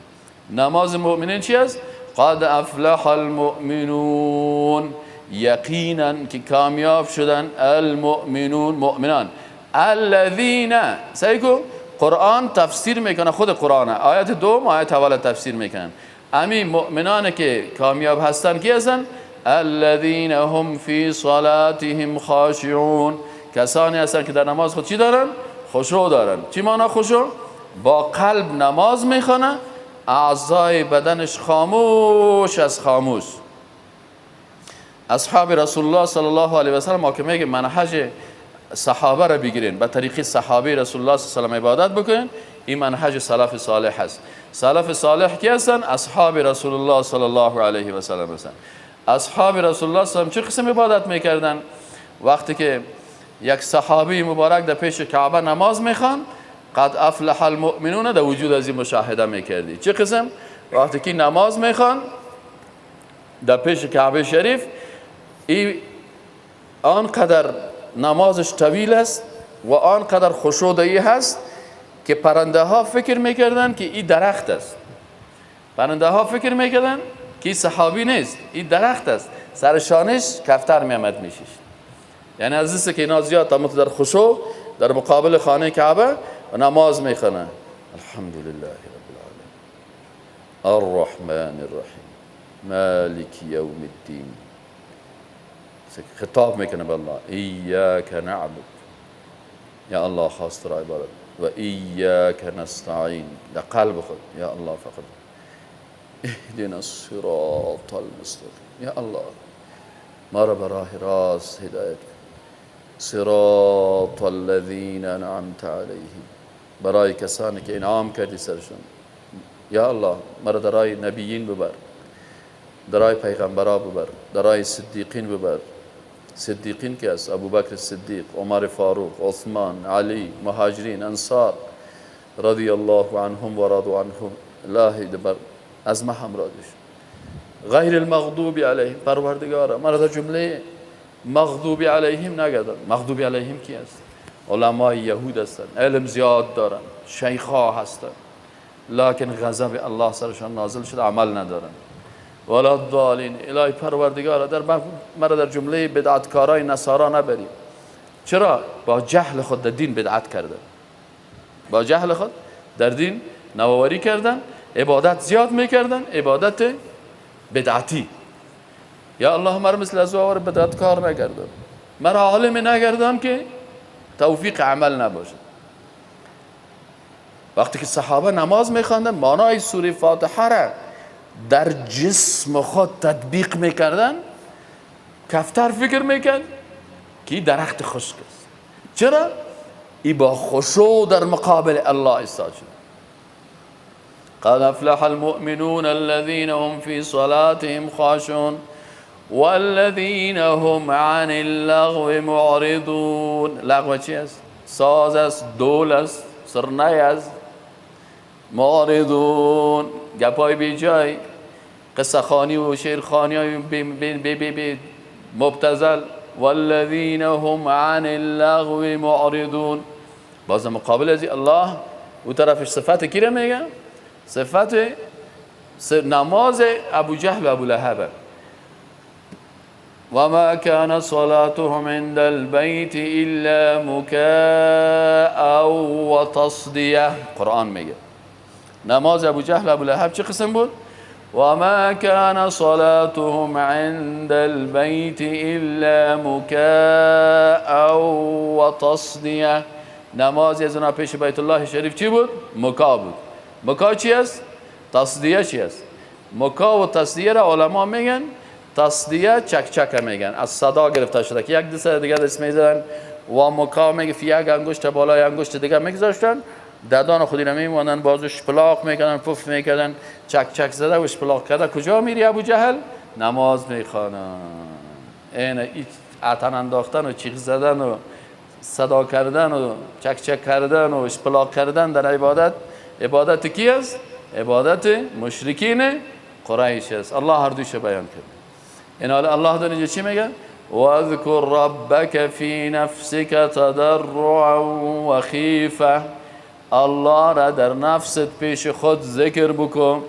نماز مؤمنین چی است؟ قد افلح المؤمنون، یقینا که کامیاب شدن المؤمنون، مؤمنان. الذین سیکو قرآن تفسیر میکنه، خود قرآن آیت دوم آیت اول تفسیر میکنن. امی مؤمنان که کامیاب هستن کی هستن؟ الذین هم فی صلاتهم خاشعون، کسانی هستن که در نماز خود چی دارن؟ خشوع دارن. چی معنی خشوع؟ با قلب نماز میخونه، اعضای بدنش خاموش از خاموش. اصحاب رسول الله صلی الله علیه و سلم ما که میگه منهج صحابه را بگیرین، به طریق صحابه رسول الله صلی الله علیه و سلم عبادت بکنین، این منهج سلف صالح است. سلف صالح کی هستن؟ اصحاب رسول الله صلی الله علیه و سلم هستن. اصحاب رسول الله صلی الله علیه و سلم چه قسم عبادت میکردن؟ وقتی که یک صحابی مبارک در پیش کعبه نماز میخوان، قد افلح المؤمنون در وجود از این مشاهده میکردی. چه قسم؟ وقتی که نماز میخوان در پیش کعبه شریف، این آنقدر نمازش طویل است و آنقدر خشوعی هست که پرنده ها فکر میکردن که این درخت است. پرنده ها فکر میکردن که این صحابی نیست، این درخت است. سر شانش کفتر میامد میشیش. یعنی از اینکه اینا زیاد تمت در خشوع در مقابل خانه کعبه و نماز میخونه. الحمدلله رب العالمین الرحمن الرحیم مالک یوم الدین. خطاب میکنه به الله، ایاک نعبد، یا الله خواست را عبادت، و ایاک نستعین، در قلب خود یا الله فقط اهدنا الصراط المستقیم، یا الله ما را به راه راست هدایت کن، صراط الذین انعمت علیهم، برای کسانی که انعام کردی سرشون. یا الله ما را در راه نبیین ببر، در راه پیغمبرا ببر، در راه صدیقین ببر. صدیقین که است؟ ابوبکر صدیق، عمر فاروق، عثمان، علی، مهاجرین، انصار رضی الله عنهم و رضوا عنهم. الهی دبر از ما هم راضی شو. غیر المغضوب علیهم، پروردگارا ما را در جمله مغضوب علیهم نگردان. مغضوب علیهم کی است؟ علمای یهود هستند، علم زیاد دارن، شیخا هستند، لکن غضب الله سرشان نازل شده، عمل ندارن. ولا الضالین، الهی پروردگارا در مرا در جمله بدعتکارای نصارا نبری. چرا؟ با جهل خود در دین بدعت کردن، با جهل خود در دین نوآوری کردن، عبادت زیاد میکردن، عبادت بدعتی. یا الله مرا مثل از او بدعتکار نگردان، مرا عالم نگردان که توفیق عمل نباشه. وقتی که صحابه نماز میخواندن معنای سوره فاتحه را در جسم خود تطبیق میکردن، کفتر فکر میکرد که درخت خشک است. چرا؟ ای با خشوع در مقابل الله ایستاد شد. قد افلح المؤمنون الذين هم في صلاتهم خاشعون والذين هم عن اللغو معرضون. لغو چی است؟ ساز است، دول است، سرنای است. معرضون، گپای بی جای، قصه خانی و شعر خانی های مبتذل. والذین هم عن اللغو معرضون. باز مقابل از الله او طرفش صفت کی را میگه؟ صفت نماز ابو جهل و ابو لهب. وما كان صلاتهم عند البيت الا مكاء وتصديه. قرآن میگه نماز ابو جهل و ابو لهب چه قسم بود؟ وما كان صلاتهم عند البيت الا مكاء وتصديه. نماز از اونها پیش بیت الله شریف چی بود؟ مکا بود. مکا چی است؟ تصدیه چی است؟ مکا و تصدیه را علما میگن تصدیه چکچک میگن، از صدا گرفته شده که یک دست دیگه دست میزنن و مکا میگه فی یک انگشت بالای انگشت دیگه میگذاشتن ددان خودی رو میمانن، بازش پلاق میکنن، پف میکنن، چک چک زده و پلاق کرده. کجا میری ابو جهل؟ نماز میخوانن. این عطن انداختن و چیخ زدن و صدا کردن و چک چک کردن و اشپلاق کردن در عبادت کی است؟ عبادت مشرکین قریش است. الله هر دوش بیان کرد. این حال الله داره اینجا چی میگه؟ واذکر ربک فی نفسک تضرعا و خیفه. الله را در نفست پیش خود ذکر بکن،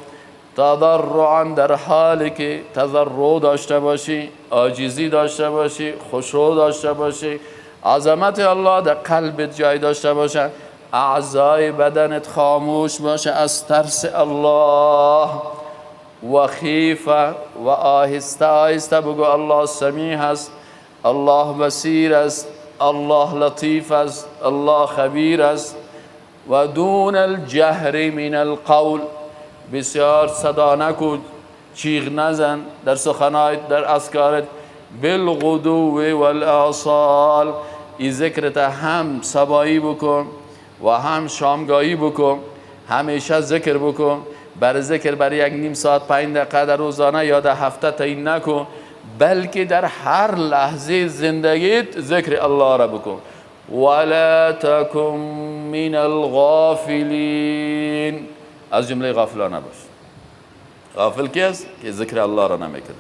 تضرعا در حالی که تضرع داشته باشی، عاجزی داشته باشی، خشوع داشته باشی، عظمت الله در قلبت جای داشته باشه، اعضای بدنت خاموش باشه از ترس الله، و خیفه و آهسته آهسته بگو الله سمیع است، الله بصیر است، الله لطیف است، الله خبیر است. و دون الجهر من القول، بسیار صدا نکن، چیغ نزن در سخنایت، در اذکارت. بالغدو والآصال، این ذکرت هم صبایی بکن و هم شامگاهی بکن، همیشه ذکر بکن. بر ذکر برای یک نیم ساعت 5 دقیقه در روزانه یا در هفته تعیین نکن، بلکه در هر لحظه زندگیت ذکر الله را بکن. ولا تکن من الغافلین، از جمله غافلان نباش. غافل کی است؟ که ذکر الله را نمیکنه.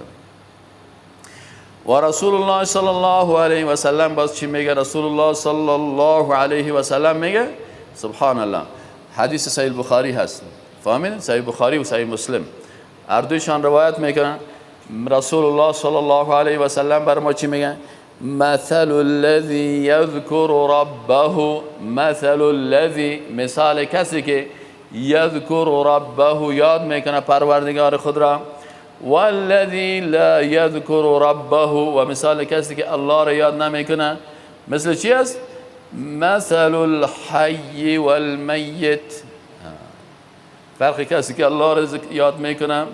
و رسول الله صلی الله علیه و سلم باز چی میگه؟ رسول الله صلی الله علیه و سلم میگه سبحان الله. حدیث صحیح بخاری هست، فهمیدین؟ صحیح بخاری و صحیح مسلم هر دویشان روایت میکنن. رسول الله صلی الله علیه و سلم بر ما چی میگه؟ مثل الذی یذکر ربه، مثل الذی، مثال کسی که یذکر ربه، یاد میکنه پروردگار خود را، والذی لا یذکر ربه، و مثال کسی که الله را یاد نمیکنه مثل چی است؟ مثل الحی والمیت. فرق کسی که الله را یاد میکنه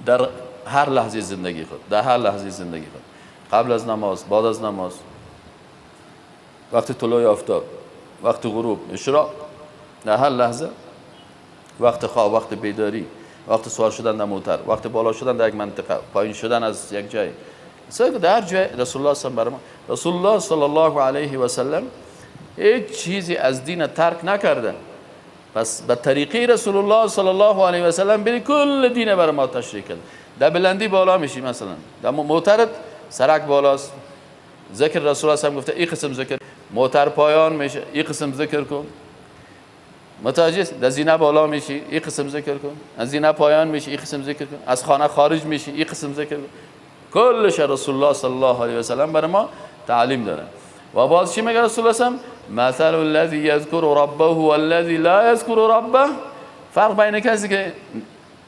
در هر لحظه زندگی خود، در هر لحظه زندگی خود، قبل از نماز، بعد از نماز، وقت طلوع آفتاب، وقت غروب، اشراق، در هر لحظه، وقت خواب، وقت بیداری، وقت سوار شدن در موتر، وقت بالا شدن در یک منطقه، پایین شدن از یک جای، در هر جای رسول الله صلی الله علیه و سلم، رسول الله صلی الله علیه و سلم هیچ چیزی از دین ترک نکرده. پس به طریقه رسول الله صلی الله علیه و سلم بری کل دین بر ما تشریح کرد. در بلندی بالا میشی، مثلا در موترت سرک بالاست، ذکر رسول الله هم گفته این قسم ذکر. موتر پایان میشه، این قسم ذکر کن. متوجه؟ در زینه بالا میشی، این قسم ذکر کن. از زینه پایان میشی، این قسم ذکر کن. از خانه خارج میشی، این قسم ذکر کن. کلش رسول الله صلی الله علیه و سلم برای ما تعلیم داره. و باز چی میگه رسول الله؟ مثل الذی یذکر ربه والذی لا یذکر ربه. فرق بین کسی که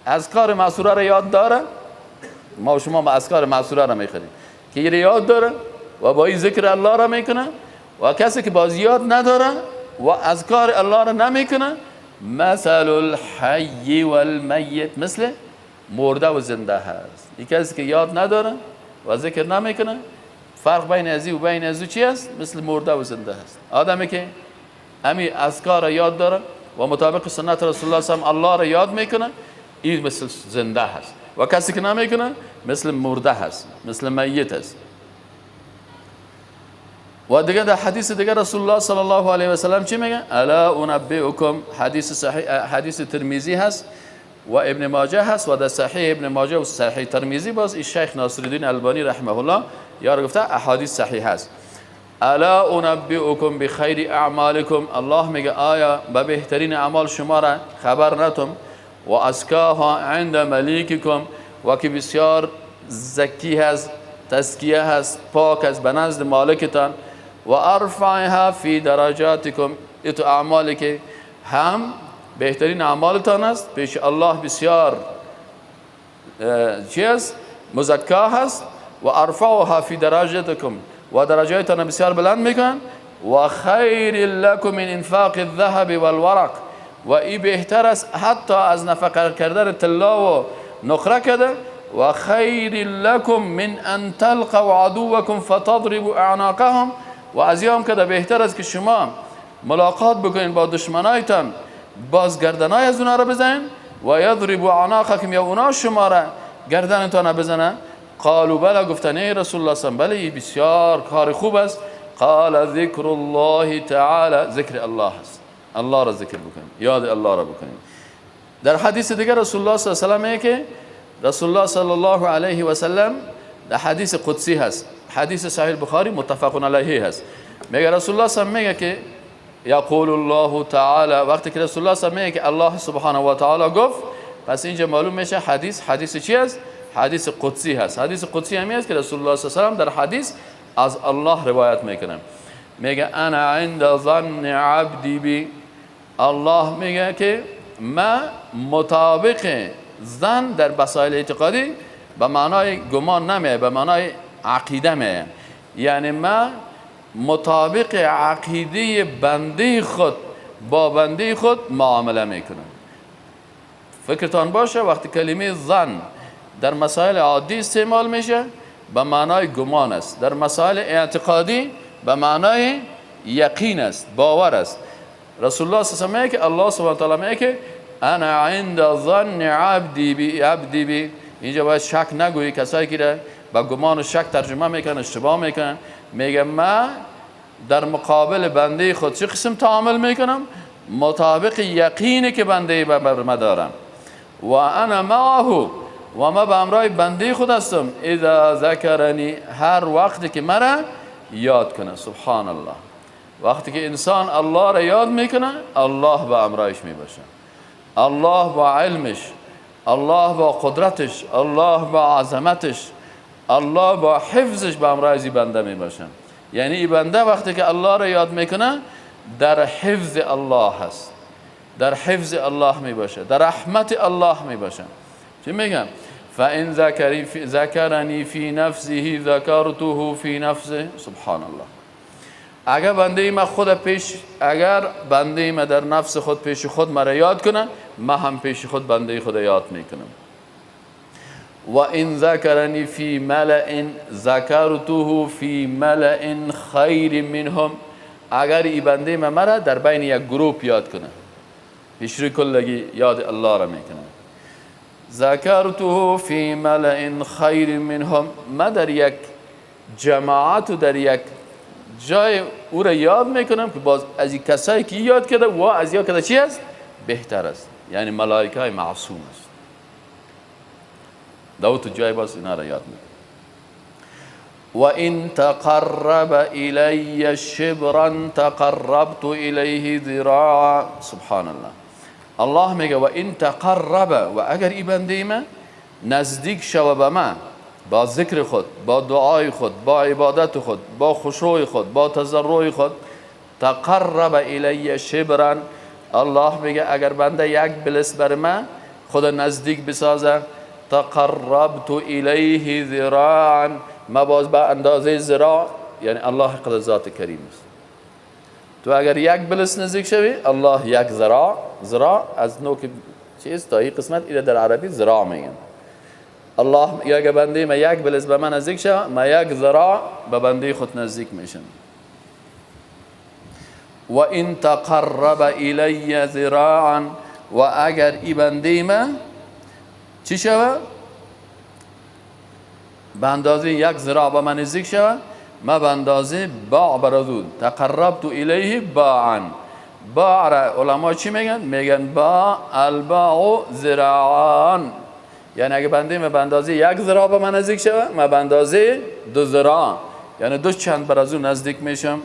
اذکار معصوره را یاد داره، ما و شما اذکار معصوره را میخوریم، که این یاد داره و با این ذکر الله را میکنه، و کسی که باز یاد نداره و اذکار الله را نمیکنه. مثل الحی والمیت، مثل مرده و زنده هست. این کسی که یاد نداره و ذکر نمیکنه، فرق بین ازی و بین ازو چی است؟ مثل مرده و زنده هست. آدمی که همین اذکار را یاد داره و مطابق سنت رسول الله صلی الله علیه و الله را یاد میکنه، این مثل زنده هست. و کسی که نمیکنه مثل مرده هست، مثل میت هست. و دیگه در حدیث دیگه رسول الله صلی الله علیه و سلم چی میگه؟ الا انبئکم، حدیث صحیح، حدیث ترمذی هست و ابن ماجه هست، و در صحیح ابن ماجه و صحیح ترمذی باز این شیخ ناصرالدین البانی رحمه الله یار گفته احادیث صحیح هست. الا انبئکم بخیر اعمالکم، الله میگه آیا به بهترین اعمال شما را خبر ندم؟ و ازکاها عند ملیککم، و که بسیار زکی هست، تزکیه هست، پاک است به نزد مالکتان. و ارفعها فی درجاتکم، ایتو اعمالی که هم بهترین اعمالتان است پیش الله، بسیار چیز مزکا هست. و ارفعها فی درجاتکم، و درجاتان بسیار بلند میکن. و خیر لکم من انفاق الذهب والورق، و این بهتر است حتی از نفقه کردن طلا و نقره کده. و خیر لکم من ان تلقوا عدوکم فتضربوا اعناقهم، و از یام کده بهتر است که شما ملاقات بکنین با دشمنایتان، باز گردنای از اونا رو بزنین. و یضرب اعناقکم، یا اونا شما را گردنتان بزنن. قالوا بلا، گفتن ای رسول الله صلی الله علیه و بسیار کار خوب است. قال ذکر الله تعالی، ذکر الله است، الله را ذکر بکنین، یاد الله را بکنین. در حدیث دیگر رسول الله صلی الله علیه و سلم که رسول الله صلی الله علیه و سلم در حدیث قدسی هست، حدیث صحیح بخاری متفق علیه هست، میگه رسول الله صلی الله علیه و سلم میگه که یقول الله تعالی، وقتی که رسول الله صلی الله علیه و سلم میگه که الله سبحانه و تعالی گفت، پس اینجا معلوم میشه حدیث چی است؟ حدیث قدسی هست. حدیث قدسی همی است که رسول الله صلی الله علیه و سلم در حدیث از الله روایت میکنه، میگه انا عند ظن عبدی بی، الله میگه که ما مطابق ظن در مسائل اعتقادی به معنای گمان نمیه، به معنای عقیده میه. یعنی ما مطابق عقیده بنده خود با بنده خود معامله میکنم. فکرتان باشه وقتی کلمه ظن در مسائل عادی استعمال میشه به معنای گمان است، در مسائل اعتقادی به معنای یقین است، باور است. رسول الله صلی الله علیه و سلم که الله سبحانه و تعالی میگه که انا عند ظن عبدی بی، اینجا باید شک نگویی. کسایی که با گمان و شک ترجمه میکنن اشتباه میکنن. میگه من در مقابل بنده خود چه قسم تعامل میکنم؟ مطابق یقینی که بنده بر ما دارم. و انا معه، و ما به امرای بنده خود هستم. اذا ذکرنی، هر وقتی که مرا یاد کنه. سبحان الله، وقتی که انسان الله را یاد میکنه الله با امرایش میباشه، الله با علمش، الله با قدرتش، الله با عظمتش، الله با حفظش با امرای بنده میباشه. یعنی این بنده وقتی که الله را یاد میکنه در حفظ الله هست، در حفظ الله میباشه، در رحمت الله میباشه. چی میگم؟ فان ذکرنی فی نفسه ذکرته فی نفسه. سبحان الله. اگر بنده ما در نفس خود پیش خود مرا یاد کنه، ما هم پیش خود بنده خود یاد میکنم. و ان ذکرنی فی ملأ ذکرته فی ملأ خیر منهم، اگر ای بنده ما مرا در بین یک گروپ یاد کنه، پیشری کلگی یاد الله را میکنه. ذکرته فی ملأ خیر منهم، ما در یک جماعت و در یک جای او را یاد میکنم که باز از این کسایی که یاد کرده و از یا کده چی است؟ بهتر است. یعنی ملائکه های معصوم است. دو تو جای باز اینا را یاد میکنم. و این تقرب الی شبرا تقربت الیه ذراعا. سبحان الله. الله میگه و این تقرب، و اگر ای بنده من نزدیک شوه به من با ذکر خود، با دعای خود، با عبادت خود، با خشوع خود، با تضرع خود، تقرب الی شبرا، الله میگه اگر بنده یک بلس بر من خود نزدیک بسازه، تقربت الیه ذراعا، ما باز به اندازه ذراع، یعنی الله قدر ذات کریم است. تو اگر یک بلس نزدیک شوی، الله یک ذراع از نوک چیز تا این قسمت، ایره در عربی ذراع میگن. الله یک بنده ما یک بلس به من نزدیک شد، ما یک ذراع به بنده خود نزدیک میشم. و این تقرب الی ذراعا، و اگر ای بنده ما چی شود؟ به اندازه یک ذراع به من نزدیک شود، ما به اندازه باع برازود. تقربت الیه باعا. باع را علما چی میگن؟ میگن باع الباع ذراعان، یعنی اگه بنده ما به اندازه یک ذراع به من نزدیک شود، ما به اندازه 2 ذراع، یعنی 2 چند برازو نزدیک میشم.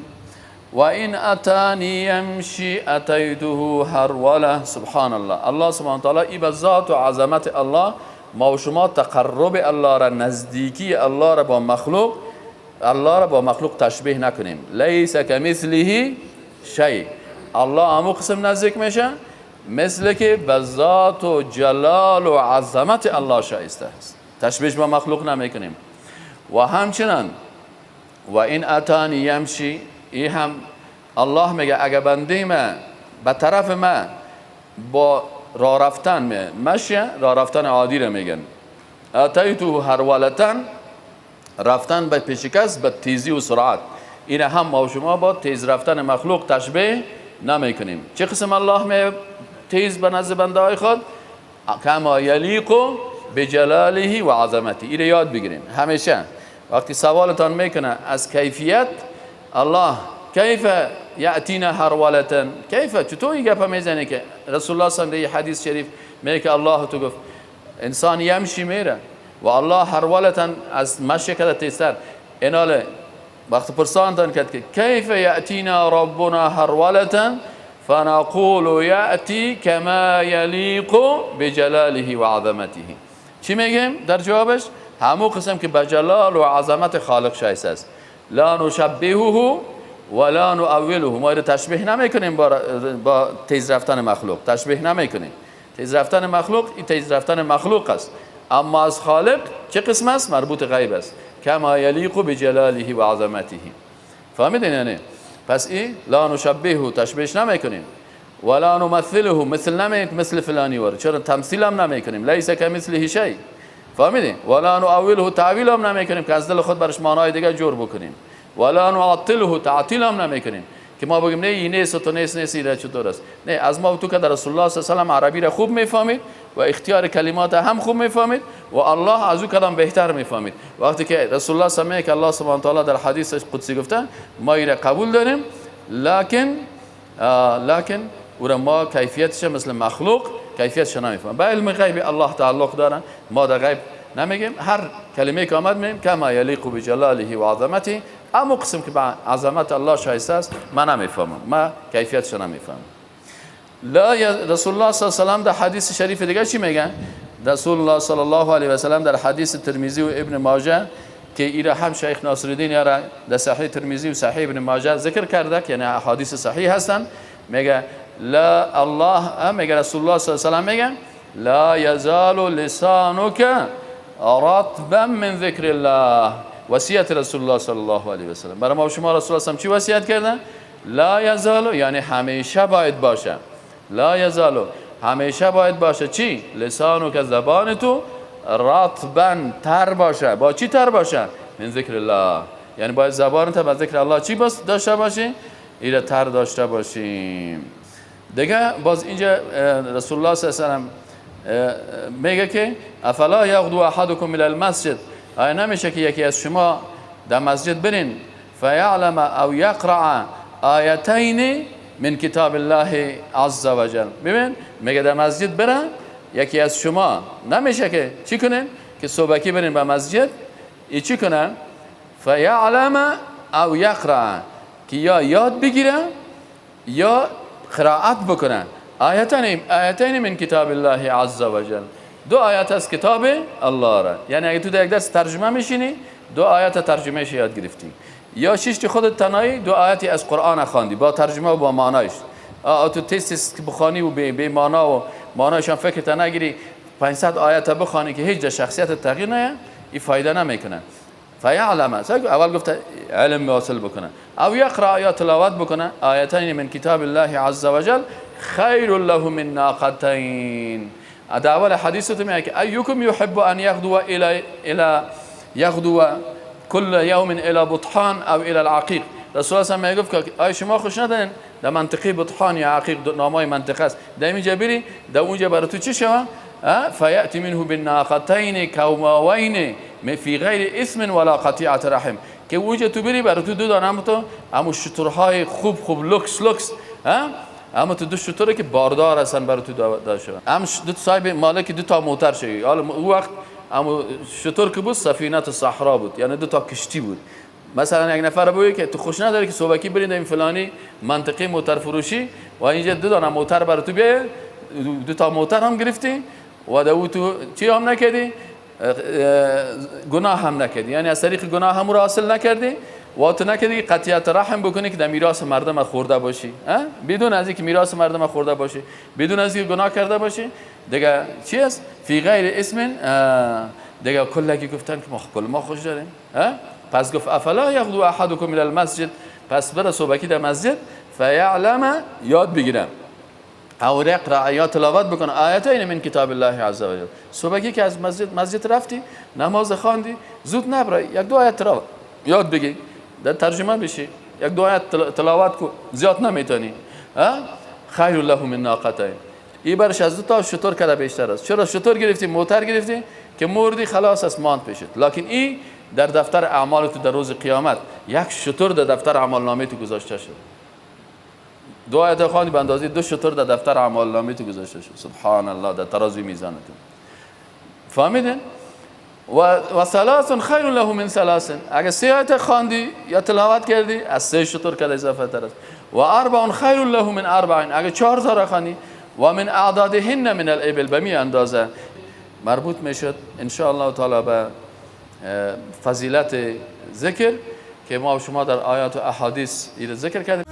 و این اتانی یمشی اتیته هروله. سبحان الله. الله سبحانه تعالی ای به ذات و عظمت الله ما و شما تقرب الله را، نزدیکی الله را با مخلوق، الله را با مخلوق تشبیه نکنیم. لیس کمثله شیء. الله همون قسم نزدیک میشه مثل که به ذات و جلال و عظمت الله شایسته است، تشبیه با مخلوق نمیکنیم. و همچنان و این اتانی یمشی، ای هم الله میگه اگر بنده ما به طرف ما با راه رفتن مشی، راه رفتن عادی رو میگن، اتیتو هرولتن، رفتن به پیشکس به تیزی و سرعت، این هم ما و شما با تیز رفتن مخلوق تشبیه نمیکنیم. چه قسم الله می تیز به نزد بنده های خود؟ کما یلیق بجلاله و عظمته. این یاد بگیرین همیشه وقتی سوالتان میکنه از کیفیت الله کیف یاتینا هرولتا، کیف چطور این گپ میزنه که رسول الله صلی الله علیه و حدیث شریف میگه که الله تو گفت انسان یمشی میره و الله هرولتا از مشی کده تیزتر. ایناله وقت پرساندن کرد که کیف یاتینا ربنا هرولتا فنقول یاتی کما یلیق بجلاله و عظمته. چی میگیم در جوابش؟ همون قسم که به جلال و عظمت خالق شایسته است. لا نشبهه ولا نؤوله. ما رو تشبیه نمیکنیم با تیز رفتن مخلوق، تشبیه نمیکنیم. تیز رفتن مخلوق این تیز رفتن مخلوق است، اما از خالق چه قسم است؟ مربوط غیب است. کما یلیق بجلاله و عظمته. فهمیدین یعنی؟ پس این لا نشبهه تشبیهش نمیکنیم، ولا نمثله مثل فلانی ور، چرا تمثیل هم نمیکنیم، لیس کمثله شیء. فهمیدین؟ ولا نؤوله تعویل هم نمیکنیم که از دل خود برش معنای دیگه جور بکنیم. ولا نعطله تعطیل هم نمیکنیم که ما بگیم نه این نیست و تو نیست اینا چطور است. نه، از ما تو که در رسول الله صلی الله علیه و آله عربی را خوب میفهمید و اختیار کلمات هم خوب میفهمید و الله از او کلام بهتر میفهمید. وقتی که رسول الله صلی الله علیه و آله الله سبحانه و تعالی در حدیث قدسی گفتن ما این قبول داریم، لکن او را ما کیفیتش مثل مخلوق کیفیتش نمیفهمیم. به علم غیب الله تعلق دارن، ما در غیب نمیگیم. هر کلمه که آمد میگیم کما یلیق بجلاله و عظمته. اما قسم که به عظمت الله شایسته است من نمیفهمم، ما کیفیتش نمیفهمم. لا رسول الله صلی الله علیه و آله در حدیث شریف دیگه چی میگن؟ رسول الله صلی الله علیه و سلم در حدیث ترمذی و ابن ماجه که ایره هم شیخ ناصر الدین یاره در صحیح ترمذی و صحیح ابن ماجه ذکر کرده که یعنی احادیث صحیح هستن. میگه لا الله، میگه رسول الله صلی الله علیه و سلم میگه لا یزال لسانک رطبا من ذکر الله. وصیت رسول الله صلی الله علیه و سلم برای ما و شما رسول الله صلی الله علیه و سلم چی وصیت کردن؟ لا یزال، یعنی همیشه باید باشه. لا یزال، همیشه باید باشه. چی؟ لسانو که زبان تو رطبا تر باشه. با چی تر باشه؟ من ذکر الله، یعنی باید زبان تا با ذکر الله چی داشته باشی؟ ایره تر داشته باشیم. دیگه باز اینجا رسول الله صلی الله علیه و سلم میگه که افلا یغدو احدکم الى المسجد، آیا نمیشه که یکی از شما در مسجد برین فیعلم او یقرأ آیتین من کتاب الله عز وجل. ببین میگه در مسجد برن یکی از شما، نمیشه که چی کنن؟ که صبحکی برین به مسجد ای چی کنن؟ فیعلم او یقرأ، که یا یاد بگیرن یا قرائت بکنن. آیتین من کتاب الله عز وجل، دو آیت از کتاب الله را. یعنی اگه تو در یک درس ترجمه میشینی دو آیت ترجمهش یاد گرفتی، یا شش خودت تنهایی دو آیتی از قرآن خواندی با ترجمه و با معنایش. تو تست بخوانی و به معنا و معنایشان فکر نگیری 500 آیت بخوانی که هیچ شخصیت تغییر نه، این فایده نمیکنه. فیعلم، اول گفت علم حاصل بکنه، او یقرأ یا تلاوت بکنه آیتین من کتاب الله عز وجل خیر له من ناقتین. در اول حدیثت میگه که ایکم یحب ان یغدو کل یوم الى بطحان او الى العقیق. رسول الله میگه که آیا شما خوش ندارین در منطقه بطحان یا عقیق، نامای منطقه است، در اینجا بری در اونجا برای تو چی شوه؟ فیأتی منه بالناقتین کوماوین فی غیر اسم ولا قطیعه رحم، که اونجا تو بری برای تو دو دانه تو همون شترهای خوب لکس اما تو دو شتره که باردار هستن برای تو داشته. هم دو صاحب مالک دو تا موتر شوی. حالا اون وقت اما شتر که بود سفینه صحرا بود، یعنی دو تا کشتی بود. مثلا یک نفر بگه که تو خوش نداری که صبحکی برید این فلانی منطقه موتر فروشی و اینجا دو دانه موتر برای تو بیاد، دو تا موتر هم گرفتی و دو تو چی هم نکردی؟ گناه هم نکردی، یعنی از طریق گناه هم را حاصل نکردی و تو نکردی که قطیعت رحم بکنی که در میراث مردم خورده باشی، بدون از اینکه میراث مردم خورده باشی، بدون از اینکه گناه کرده باشی. دیگه چی است؟ فی غیر اسم. دیگه کلگی گفتن که ما خوش داریم. پس گفت افلا یغدو احدکم الى المسجد، پس بره صبحکی در مسجد فیعلم یاد بگیرم او یقرأ یا تلاوت بکنه آیتین من کتاب الله عز وجل. صبحکی که از مسجد رفتی نماز خواندی زود نبره یک دو آیت یاد بگی در ترجمه بشی، یک دو آیت تلاوت کو، زیاد نمیتونی. خیر له من ناقتین. این برش از 2 تا شتر کرده بیشتر است. چرا شتر گرفتی، موتر گرفتی که مردی خلاص است ماند پیشت. لکن این در دفتر اعمال تو در روز قیامت یک شتر در دفتر اعمال نامه تو گذاشته شد. دو آیت خوانی به اندازه 2 شتر در دفتر اعمال نامه تو گذاشته شد. سبحان الله، در ترازوی میزانتون. فهمیدین؟ و ثلاث خیر له من ثلاث. اگه 3 آیت خواندی یا تلاوت کردی از 3 شتر که اضافه تر است. و 4 خیر له من 4. اگه 4 تا خوانی و من اعدادهن من الابل، به می اندازه مربوط میشد ان شاء الله تعالی به فضیلت ذکر که ما و شما در آیات و احادیث ذکر کردیم.